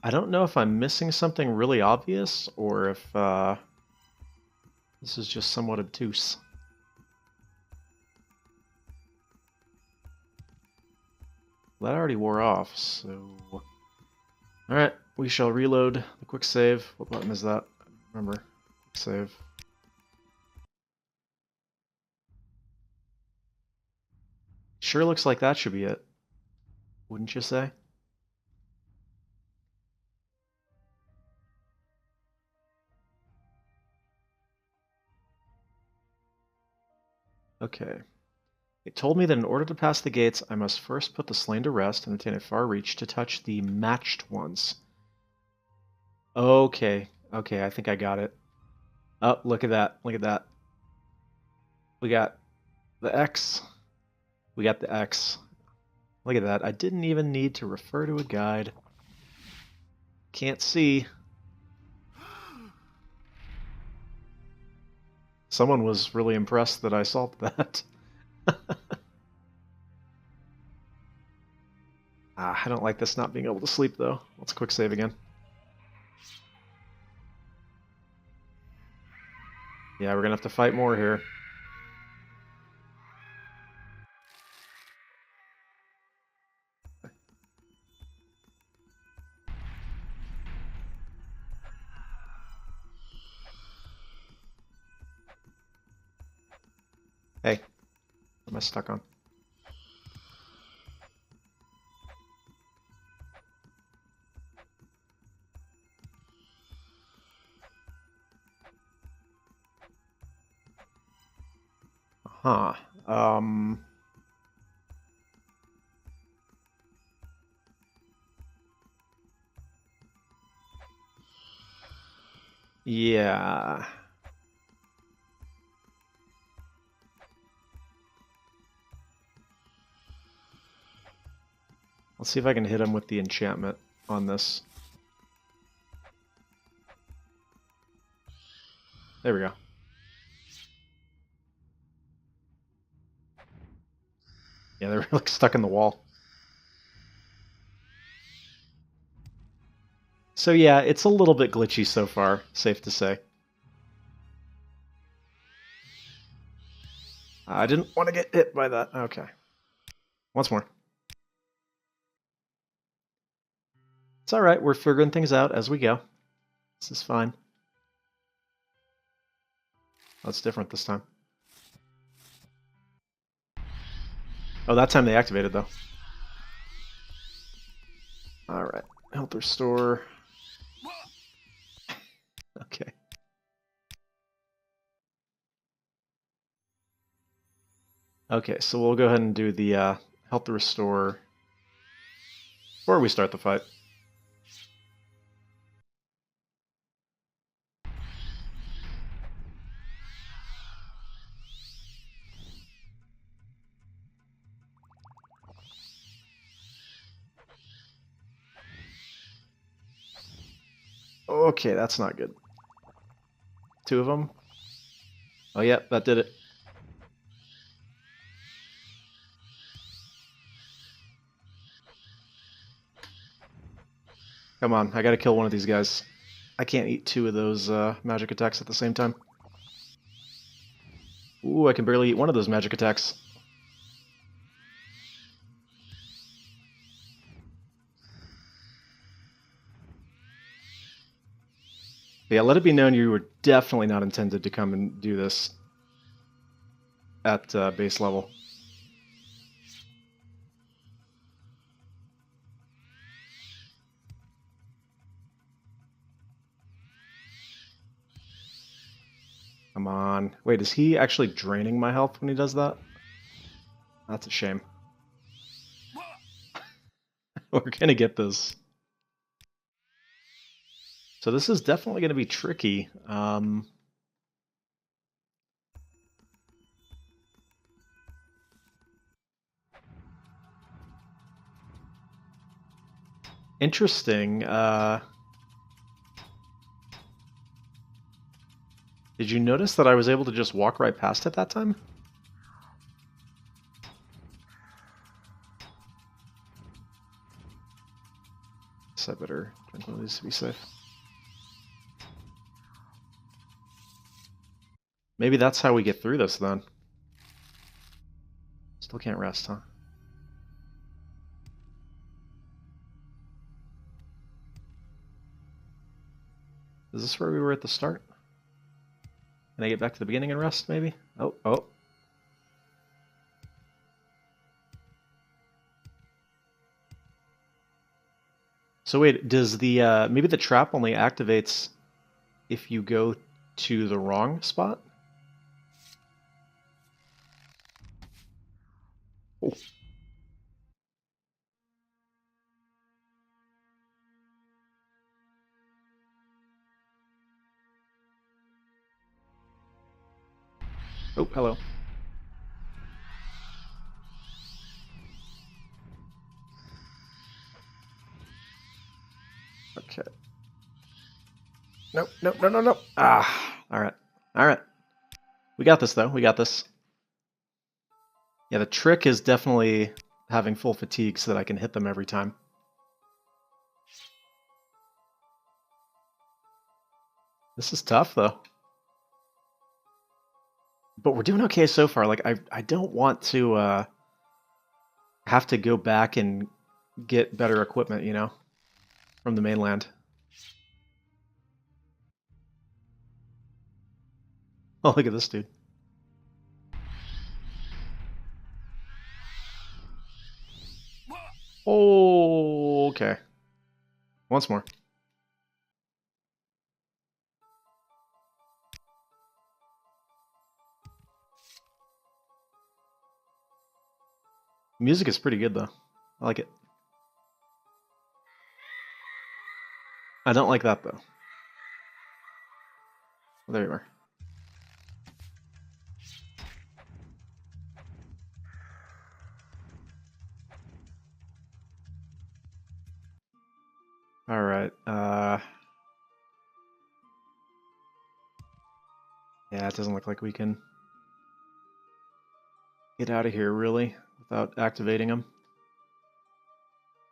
I don't know if I'm missing something really obvious or if this is just somewhat obtuse. That already wore off, so... Alright, we shall reload the quick save. What button is that? Remember, quick save. Sure looks like that should be it. Wouldn't you say? Okay. It told me that in order to pass the gates, I must first put the slain to rest and obtain a far reach to touch the matched ones. Okay. Okay, I think I got it. Oh, look at that. Look at that. We got the X. We got the X. Look at that. I didn't even need to refer to a guide. Can't see. Someone was really impressed that I solved that. I don't like this not being able to sleep, though. Let's quick save again. Yeah, we're gonna have to fight more here. Hey, what am I stuck on? Huh. Yeah. Let's see if I can hit him with the enchantment on this. There we go. Yeah, they're like stuck in the wall. So yeah, it's a little bit glitchy so far, safe to say. I didn't want to get hit by that. Okay. Once more. It's alright, we're figuring things out as we go. This is fine. Oh, it's different this time. Oh, that time they activated, though. Alright. Health restore. Okay. Okay, so we'll go ahead and do the health restore before we start the fight. Okay, that's not good. Two of them. Oh, yeah, that did it. Come on, I gotta kill one of these guys. I can't eat two of those magic attacks at the same time. Ooh, I can barely eat one of those magic attacks. Yeah, let it be known you were definitely not intended to come and do this at base level. Come on. Wait, is he actually draining my health when he does that? That's a shame. We're gonna get this. So this is definitely going to be tricky. Interesting. Did you notice that I was able to just walk right past it that time? So I better drink one of these to be safe. Maybe that's how we get through this then. Still can't rest, huh? Is this where we were at the start? Can I get back to the beginning and rest, maybe? Oh, oh. So wait, does the, maybe the trap only activates if you go to the wrong spot? Oh. Oh, hello. Okay. Nope, nope, no, no, no. Ah, all right. All right. We got this, though. We got this. Yeah, the trick is definitely having full fatigue so that I can hit them every time. This is tough, though. But we're doing okay so far. Like, I don't want to have to go back and get better equipment, you know, from the mainland. Oh, look at this dude. Oh, okay. Once more. Music is pretty good, though. I like it. I don't like that, though. Well, there you are. All right. Yeah, it doesn't look like we can get out of here, really, without activating them.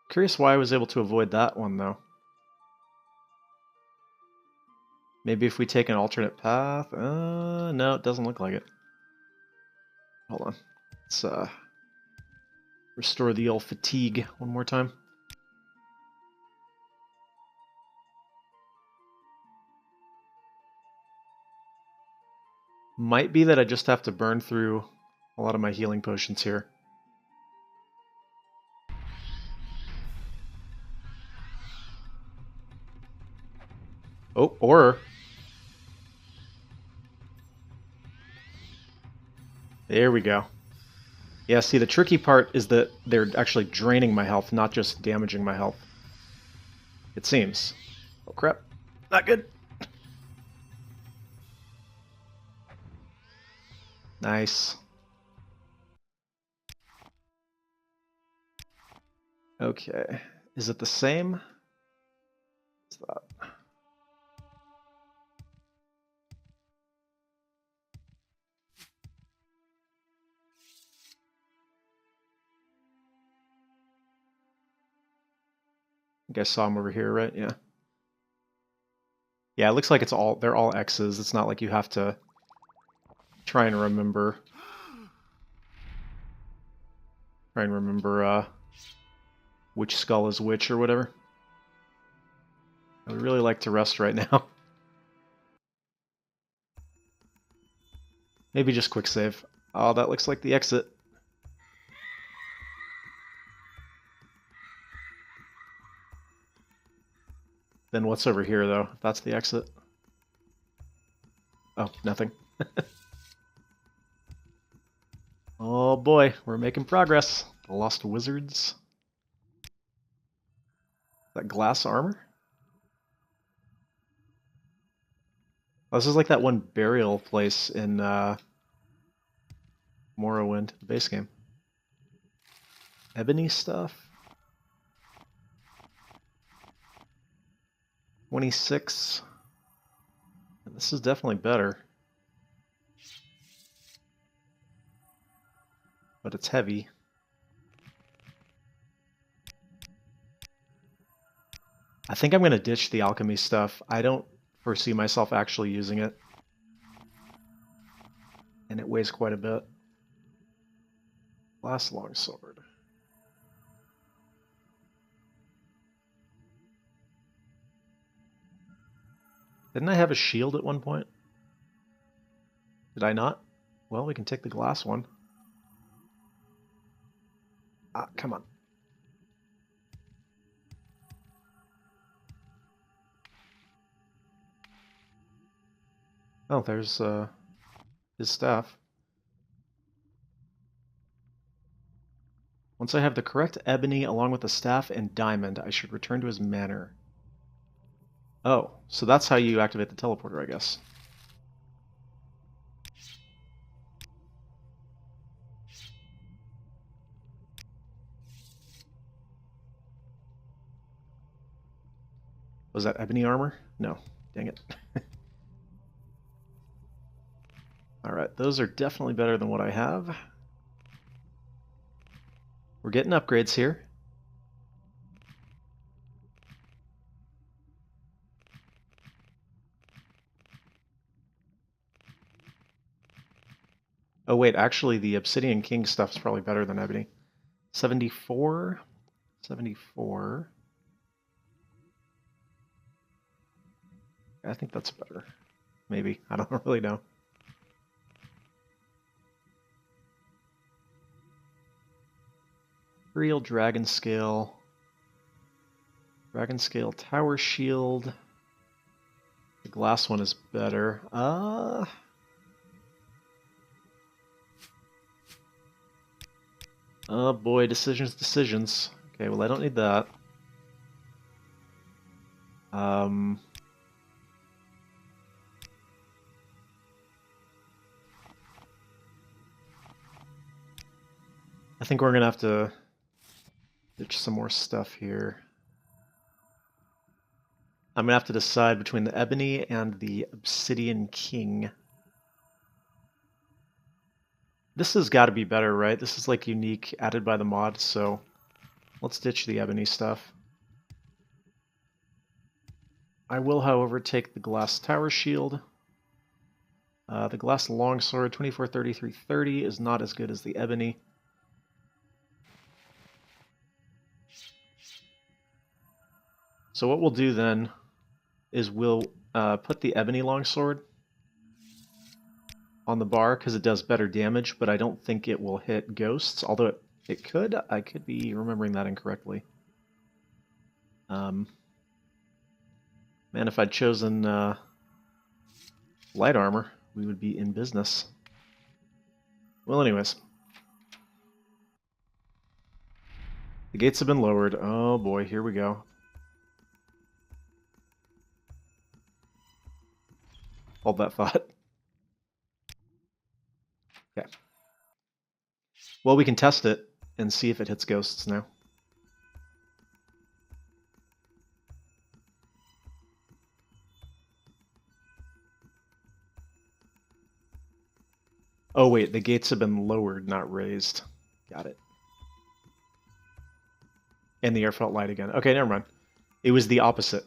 Curious why I was able to avoid that one, though. Maybe if we take an alternate path? No, it doesn't look like it. Hold on. Let's restore the old fatigue one more time. Might be that I just have to burn through a lot of my healing potions here. Oh, or... There we go. Yeah, see, the tricky part is that they're actually draining my health, not just damaging my health. It seems. Oh, crap. Not good. Nice. Okay. Is it the same? What's that? I think I saw them over here, right? Yeah. Yeah, it looks like they're all X's. It's not like you have to try and remember which skull is which or whatever. I would really like to rest right now. Maybe just quick save. Oh, that looks like the exit. Then what's over here, though? If that's the exit. Oh, nothing. Oh boy, we're making progress. The Lost Wizards. That glass armor? This is like that one burial place in Morrowind, the base game. Ebony stuff. 26. This is definitely better. But it's heavy. I think I'm going to ditch the alchemy stuff. I don't foresee myself actually using it. And it weighs quite a bit. Last longsword. Didn't I have a shield at one point? Did I not? Well, we can take the glass one. Ah, come on. Oh, there's his staff. Once I have the correct ebony along with the staff and diamond, I should return to his manor. Oh, so that's how you activate the teleporter, I guess. Was that ebony armor? No. Dang it. Alright, those are definitely better than what I have. We're getting upgrades here. Oh wait, actually the Obsidian King stuff's probably better than ebony. 74. 74. I think that's better. Maybe. I don't really know. Real Dragon Scale. Dragon Scale Tower Shield. The glass one is better. Oh boy, decisions. Okay, well I don't need that. I think we're gonna have to ditch some more stuff here. I'm gonna have to decide between the Ebony and the Obsidian King. This has got to be better, right? This is like unique, added by the mod, so let's ditch the Ebony stuff. I will, however, take the Glass Tower Shield. The Glass Longsword, 2430, 330, is not as good as the Ebony. So what we'll do then is we'll put the Ebony Longsword on the bar because it does better damage, but I don't think it will hit ghosts, although it could. I could be remembering that incorrectly. Man, if I'd chosen light armor, we would be in business. Well, anyways. The gates have been lowered. Oh boy, here we go. Hold that thought. Okay. Well, we can test it and see if it hits ghosts now. Oh wait, the gates have been lowered, not raised. Got it. And the air felt light again. Okay, never mind. It was the opposite.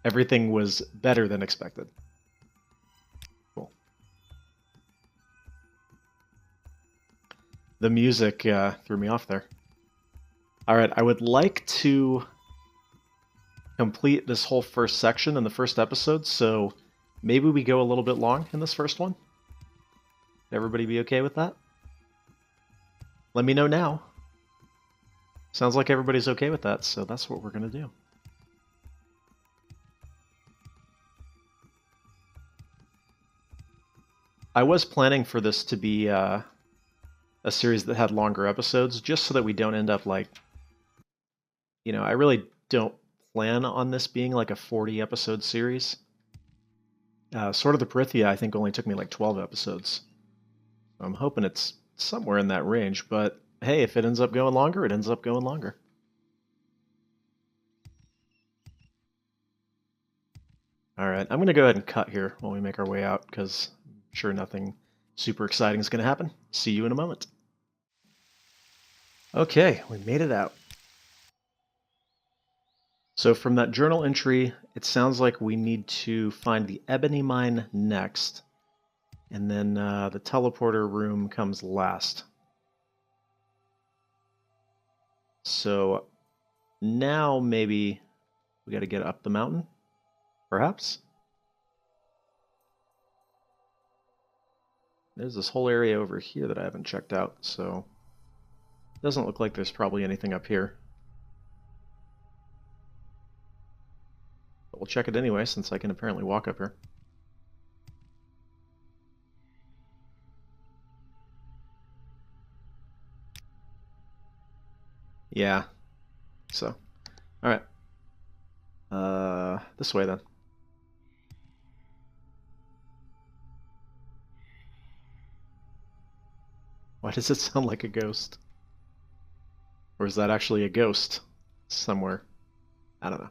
Everything was better than expected. Cool. The music threw me off there. Alright, I would like to complete this whole first section in the first episode, so maybe we go a little bit long in this first one. Everybody be okay with that? Let me know now. Sounds like everybody's okay with that, so that's what we're going to do. I was planning for this to be a series that had longer episodes, just so that we don't end up like... You know, I really don't plan on this being like a 40-episode series. Sword of the Parithia, I think, only took me like 12 episodes. So I'm hoping it's somewhere in that range, but hey, if it ends up going longer, it ends up going longer. Alright, I'm going to go ahead and cut here while we make our way out, because I'm sure nothing super exciting is going to happen. See you in a moment. Okay, we made it out. So from that journal entry, it sounds like we need to find the ebony mine next, and then the teleporter room comes last. So now maybe we got to get up the mountain, perhaps? There's this whole area over here that I haven't checked out, so it doesn't look like there's probably anything up here. But we'll check it anyway, since I can apparently walk up here. Yeah. So, alright. This way then. Why does it sound like a ghost? Or is that actually a ghost somewhere? I don't know.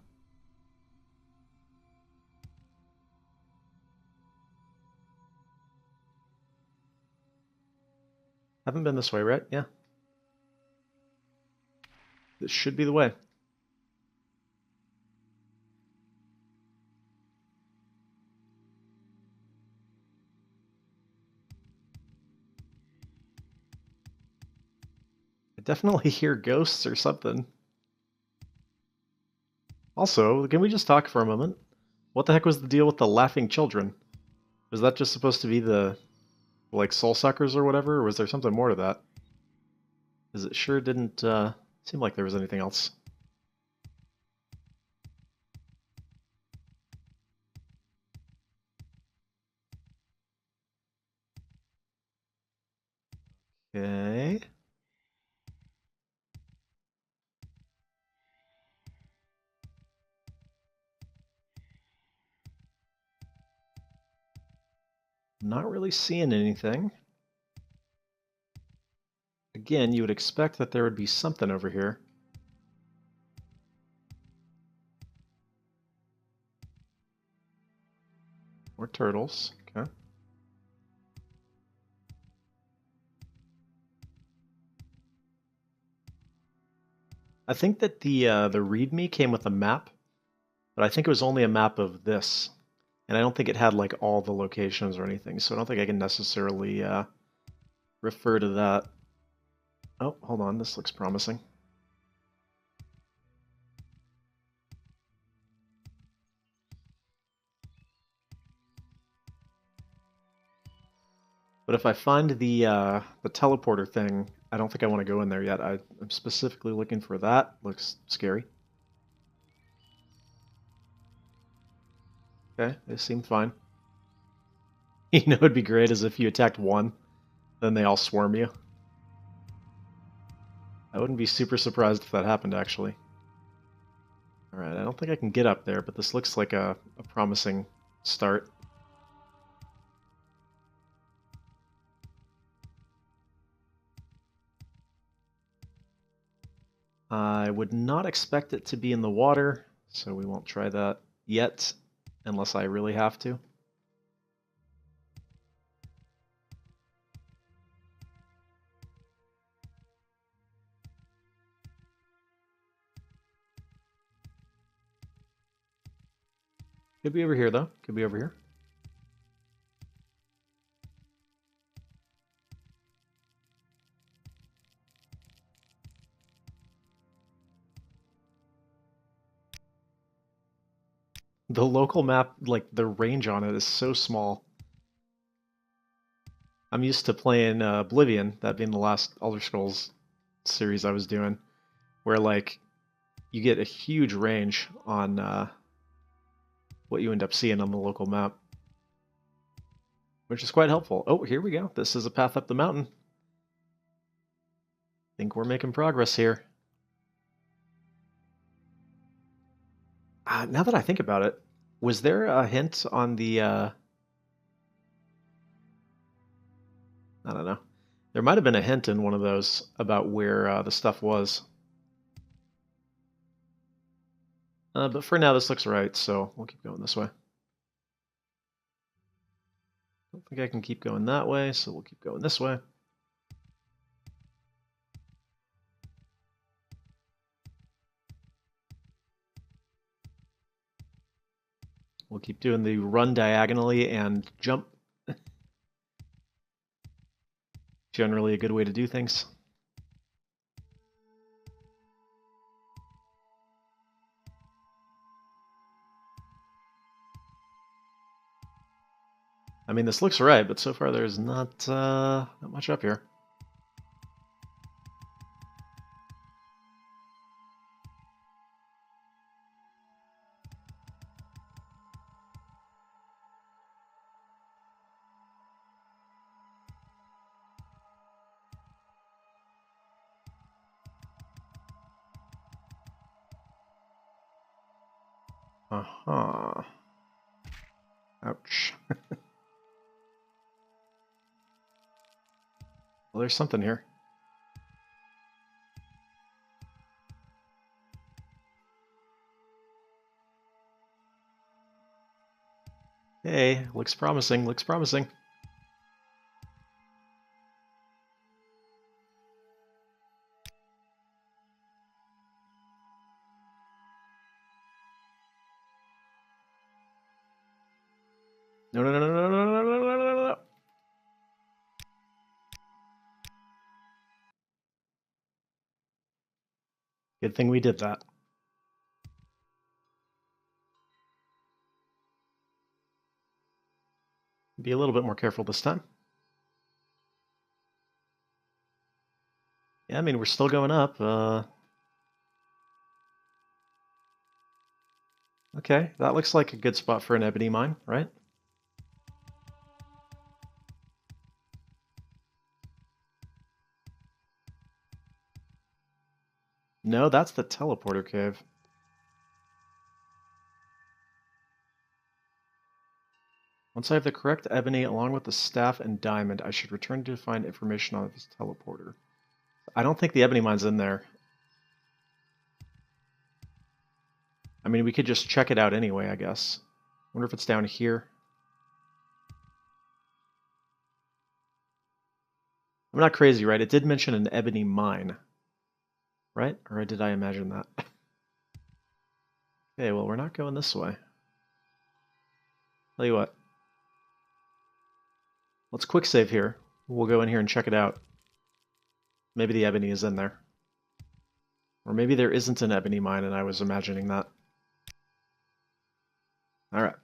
Haven't been this way, right? Yeah. This should be the way. I definitely hear ghosts or something. Also, can we just talk for a moment? What the heck was the deal with the laughing children? Was that just supposed to be the, like, soul suckers or whatever, or was there something more to that? Because it sure didn't seem like there was anything else. Okay. Not really seeing anything. Again, you would expect that there would be something over here. More turtles. Okay. I think that the README came with a map, but I think it was only a map of this. And I don't think it had like all the locations or anything, so I don't think I can necessarily refer to that. Oh, hold on, this looks promising. But if I find the teleporter thing, I don't think I want to go in there yet. I'm specifically looking for that. Looks scary. Okay, they seem fine. You know, it'd be great is if you attacked one, then they all swarm you. I wouldn't be super surprised if that happened, actually. Alright, I don't think I can get up there, but this looks like a promising start. I would not expect it to be in the water, so we won't try that yet, unless I really have to. Could be over here, though. Could be over here. The local map, like, the range on it is so small. I'm used to playing Oblivion, that being the last Elder Scrolls series I was doing, where, like, you get a huge range on what you end up seeing on the local map, which is quite helpful. Oh, here we go. This is a path up the mountain. Think we're making progress here. Now that I think about it, was there a hint on the I don't know. There might have been a hint in one of those about where the stuff was. But for now, this looks right, so we'll keep going this way. Don't think I can keep going that way, so we'll keep going this way. We'll keep doing the run diagonally and jump. Generally a good way to do things. I mean, this looks right, but so far there's not much up here. Uh-huh. Ouch. Well, there's something here. Hey, looks promising, looks promising. No, no, no, no, no, no, no, no, no, no, no. Good thing we did that. Be a little bit more careful this time. Yeah, I mean, we're still going up. Okay, that looks like a good spot for an ebony mine, right? No, that's the teleporter cave. Once I have the correct ebony along with the staff and diamond, I should return to find information on this teleporter. I don't think the ebony mine's in there. I mean, we could just check it out anyway, I guess. Wonder if it's down here. I'm not crazy, right? It did mention an ebony mine. Right? Or did I imagine that? Okay, well, we're not going this way. Tell you what. Let's quick save here. We'll go in here and check it out. Maybe the ebony is in there. Or maybe there isn't an ebony mine and I was imagining that. Alright.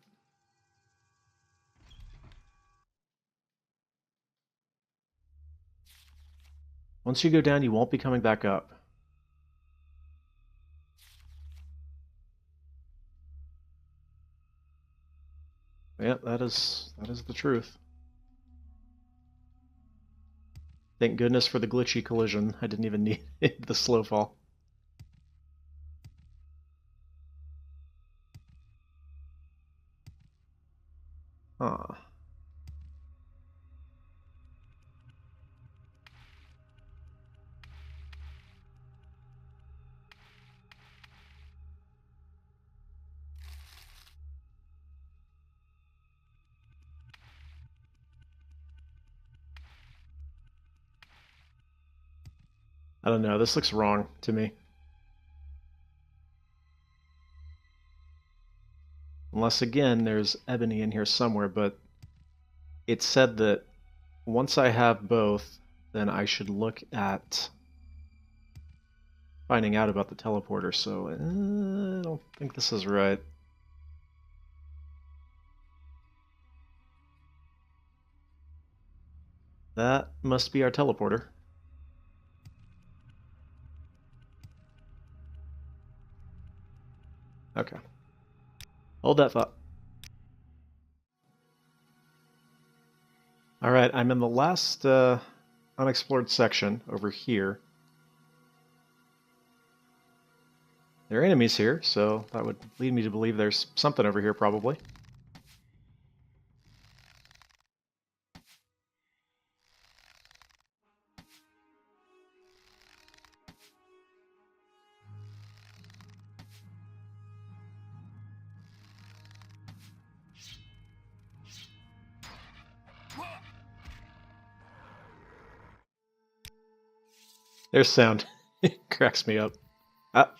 Once you go down, you won't be coming back up. Yeah, that is the truth. Thank goodness for the glitchy collision. I didn't even need the slow fall. Huh. I don't know, this looks wrong to me. Unless, again, there's ebony in here somewhere, but it said that once I have both, then I should look at finding out about the teleporter, so I don't think this is right. That must be our teleporter. Okay. Hold that thought. Alright, I'm in the last unexplored section over here. There are enemies here, so that would lead me to believe there's something over here, probably. There's sound. It cracks me up. Ah.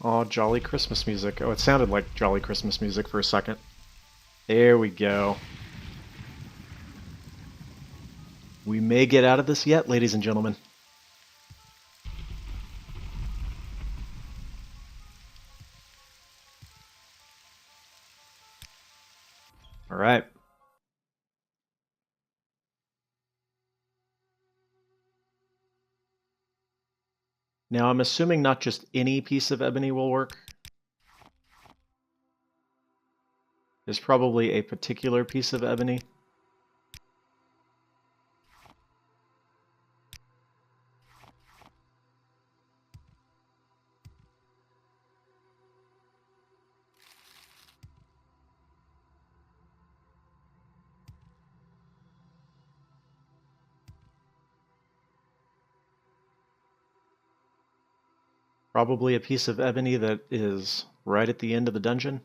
Oh, jolly Christmas music. Oh, it sounded like jolly Christmas music for a second. There we go. We may get out of this yet, ladies and gentlemen. All right. Now, I'm assuming not just any piece of ebony will work. There's probably a particular piece of ebony. Probably a piece of ebony that is right at the end of the dungeon.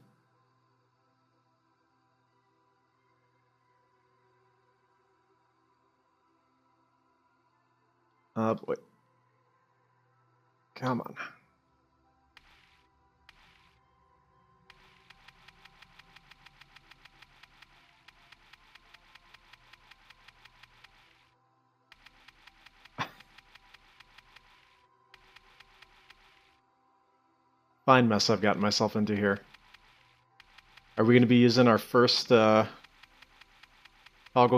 Oh boy. Come on. Fine mess I've gotten myself into here. Are we going to be using our first toggle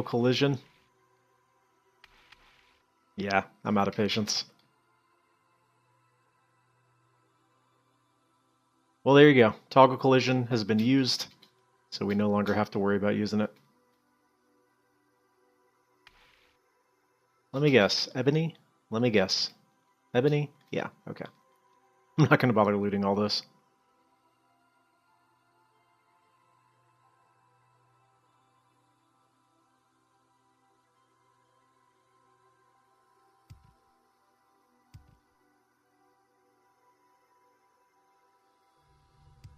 collision? Yeah, I'm out of patience. Well, there you go. Toggle collision has been used, so we no longer have to worry about using it. Let me guess. Ebony? Let me guess. Ebony? Yeah, okay. I'm not going to bother looting all this.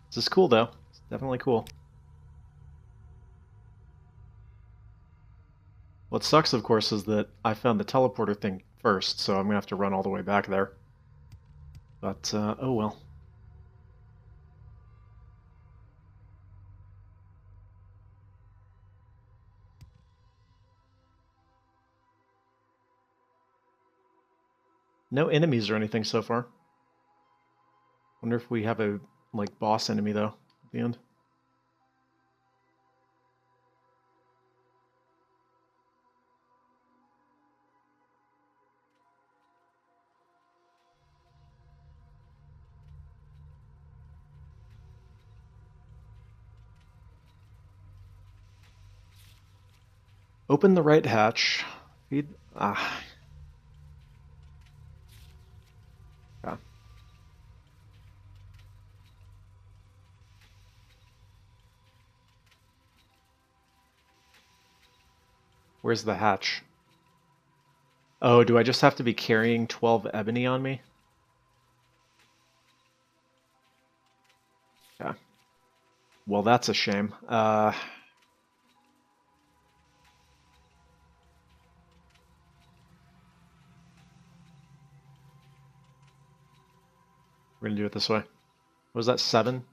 This is cool, though. It's definitely cool. What sucks, of course, is that I found the teleporter thing first, so I'm going to have to run all the way back there. But, oh well. No enemies or anything so far. Wonder if we have a, like, boss enemy, though, at the end. Open the right hatch. Feed... Ah. Yeah. Where's the hatch? Oh, do I just have to be carrying 12 ebony on me? Yeah. Well, that's a shame. We're gonna do it this way. What was that, 7?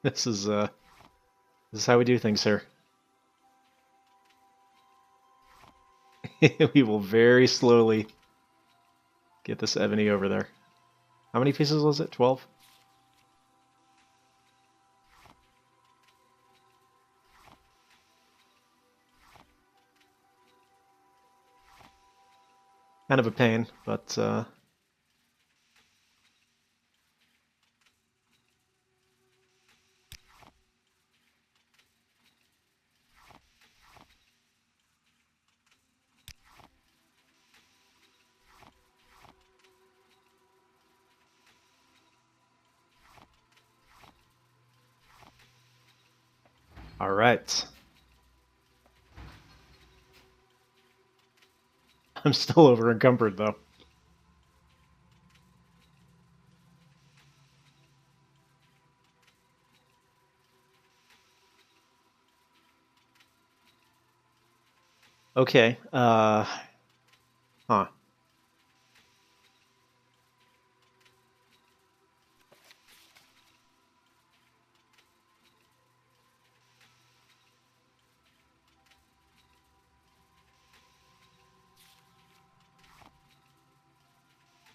This is how we do things here. We will very slowly get this ebony over there. How many pieces was it? 12? Kind of a pain, but All right. I'm still over encumbered though. Okay. Huh.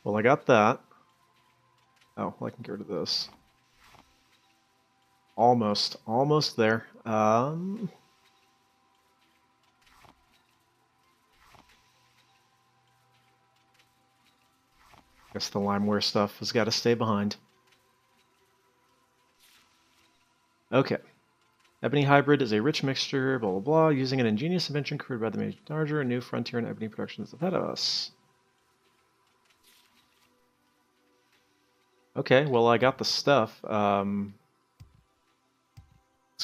Well, I got that. Oh, well, I can get rid of this. Almost there. Guess the limeware stuff has got to stay behind. Okay. Ebony Hybrid is a rich mixture, blah blah blah, using an ingenious invention created by the Mage Darger. A new frontier in ebony production is ahead of us. Okay, well, I got the stuff. Let's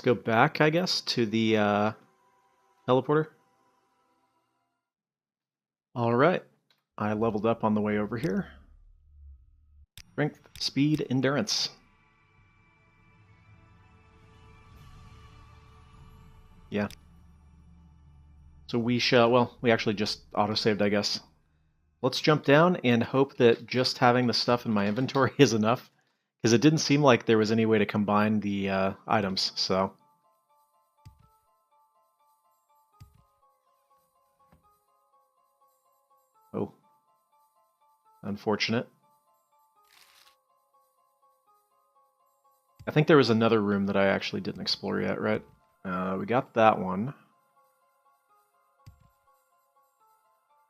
go back, I guess, to the teleporter. All right. I leveled up on the way over here. Strength, speed, endurance. Yeah. So we shall, well, we actually just auto-saved, I guess. Let's jump down and hope that just having the stuff in my inventory is enough, because it didn't seem like there was any way to combine the items, so. Oh. Unfortunate. I think there was another room that I actually didn't explore yet, right? We got that one.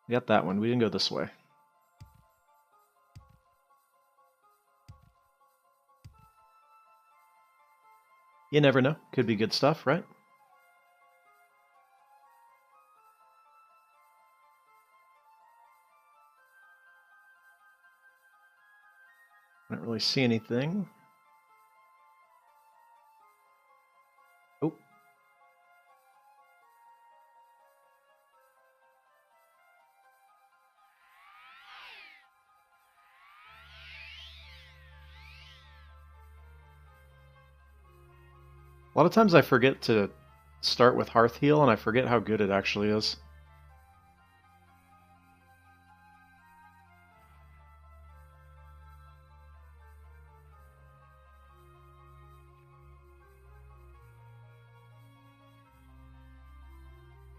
We got that one. We didn't go this way. You never know. Could be good stuff, right? I don't really see anything. Oh. A lot of times I forget to start with Hearth Heal, and I forget how good it actually is.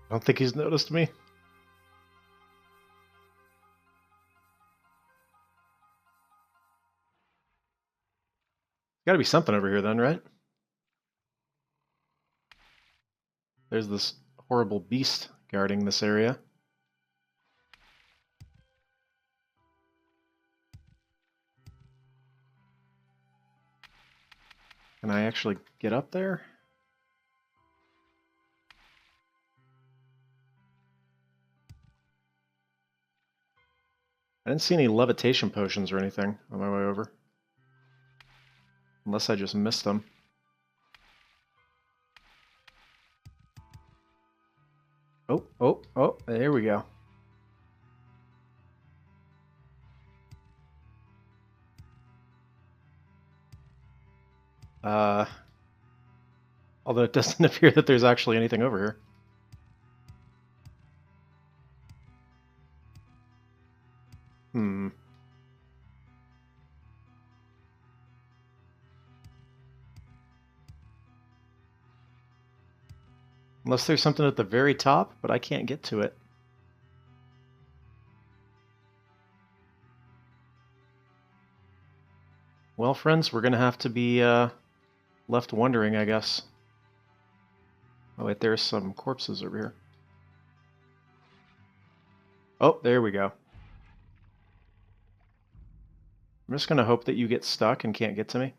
I don't think he's noticed me. Gotta be something over here then, right? There's this horrible beast guarding this area. Can I actually get up there? I didn't see any levitation potions or anything on my way over. Unless I just missed them. Oh, there we go. Although it doesn't appear that there's actually anything over here. Unless there's something at the very top, but I can't get to it. Well, friends, we're going to have to be left wondering, I guess. Oh, wait, there's some corpses over here. Oh, there we go. I'm just going to hope that you get stuck and can't get to me.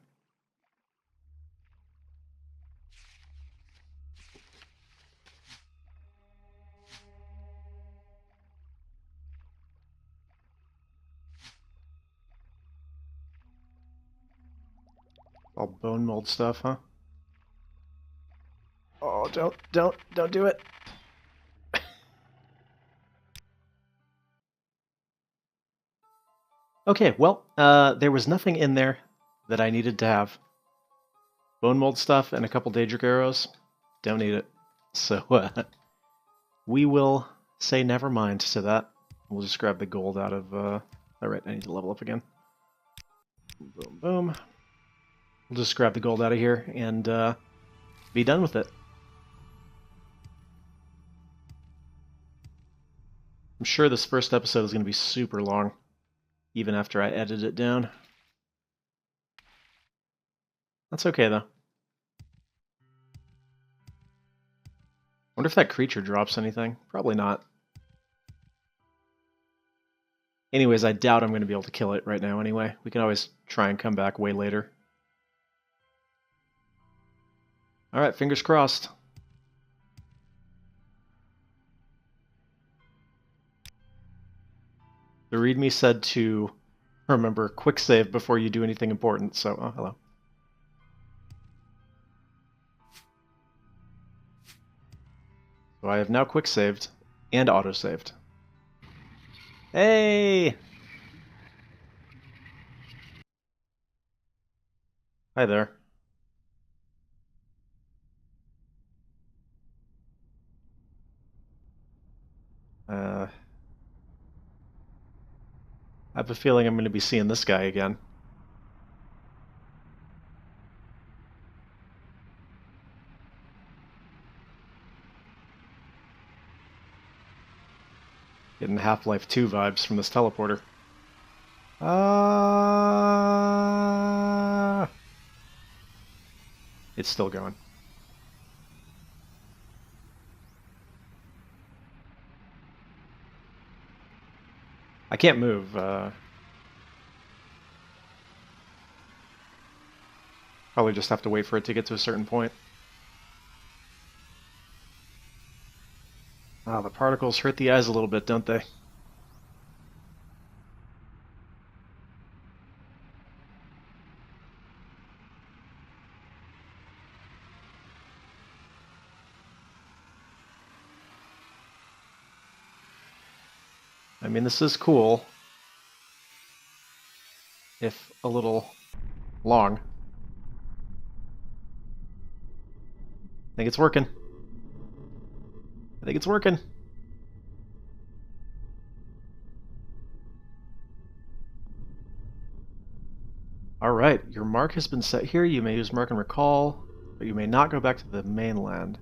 All bone mold stuff, huh? don't do it. Okay, well, there was nothing in there that I needed to have. Bone mold stuff and a couple Daedric arrows. Don't need it. So, we will say never mind to that. We'll just grab the gold out of... Alright, I need to level up again. Boom, boom. We'll just grab the gold out of here and be done with it. I'm sure this first episode is going to be super long, even after I edit it down. That's okay, though. Wonder if that creature drops anything. Probably not. Anyways, I doubt I'm going to be able to kill it right now anyway. We can always try and come back way later. Alright, fingers crossed. The README said to remember quick save before you do anything important, so, oh, hello. So I have now quick saved and auto saved. Hey! Hi there. I have a feeling I'm going to be seeing this guy again. Getting Half-Life 2 vibes from this teleporter. It's still going. I can't move. Probably just have to wait for it to get to a certain point. Ah, the particles hurt the eyes a little bit, don't they? I mean, this is cool. If a little long. I think it's working. I think it's working. Alright, your mark has been set here. You may use mark and recall, but you may not go back to the mainland.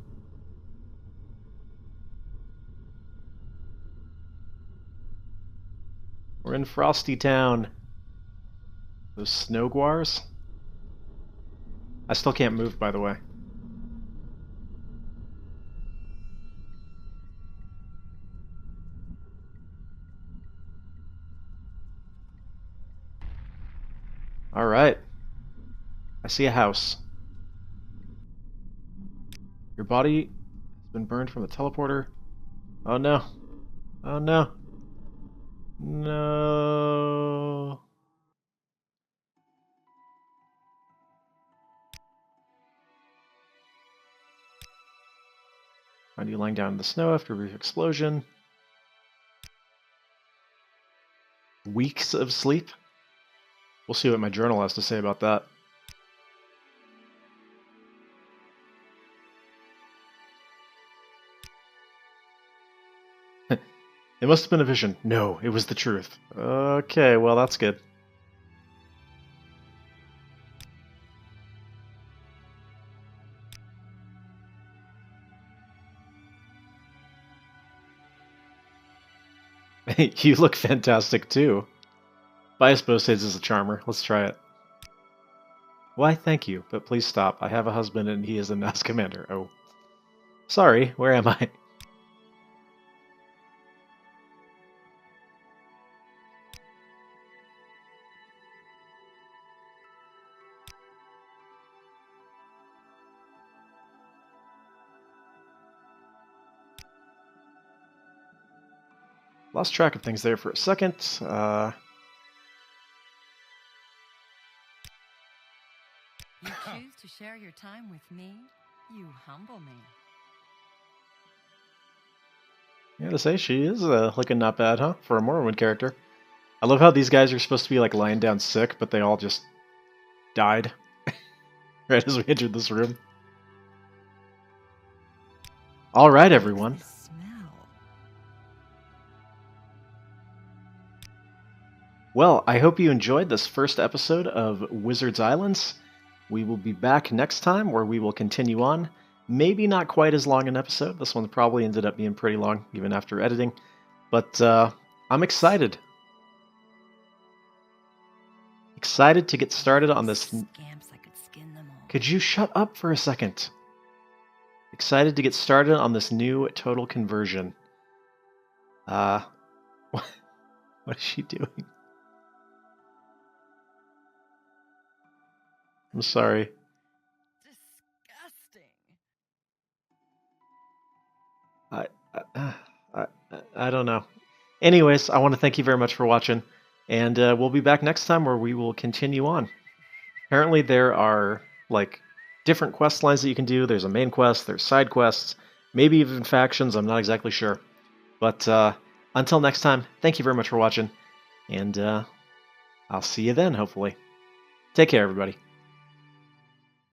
We're in Frosty Town. Those snow guars? I still can't move, by the way. Alright. I see a house. Your body has been burned from the teleporter. Oh no. Oh no. No. Find you lying down in the snow after a brief explosion. Weeks of sleep? We'll see what my journal has to say about that. It must have been a vision. No, it was the truth. Okay, well, that's good. You look fantastic, too. Baius Bosades is a charmer. Let's try it. Why, thank you, but please stop. I have a husband and he is a NAS commander. Oh. Sorry, where am I? Lost track of things there for a second. You choose to share your time with me? You humble me. I gotta say, she is looking not bad, huh? For a Morrowind character. I love how these guys are supposed to be like lying down sick, but they all just died right as we entered this room. All right, everyone. Well, I hope you enjoyed this first episode of Wizard's Islands. We will be back next time where we will continue on. Maybe not quite as long an episode. This one probably ended up being pretty long, even after editing. But I'm excited. Excited to get started on this. Could you shut up for a second? Excited to get started on this new total conversion. What is she doing? I'm sorry. I don't know. Anyways, I want to thank you very much for watching, and we'll be back next time where we will continue on. Apparently there are, like, different quest lines that you can do. There's a main quest, there's side quests, maybe even factions, I'm not exactly sure. But until next time, thank you very much for watching, and I'll see you then, hopefully. Take care, everybody.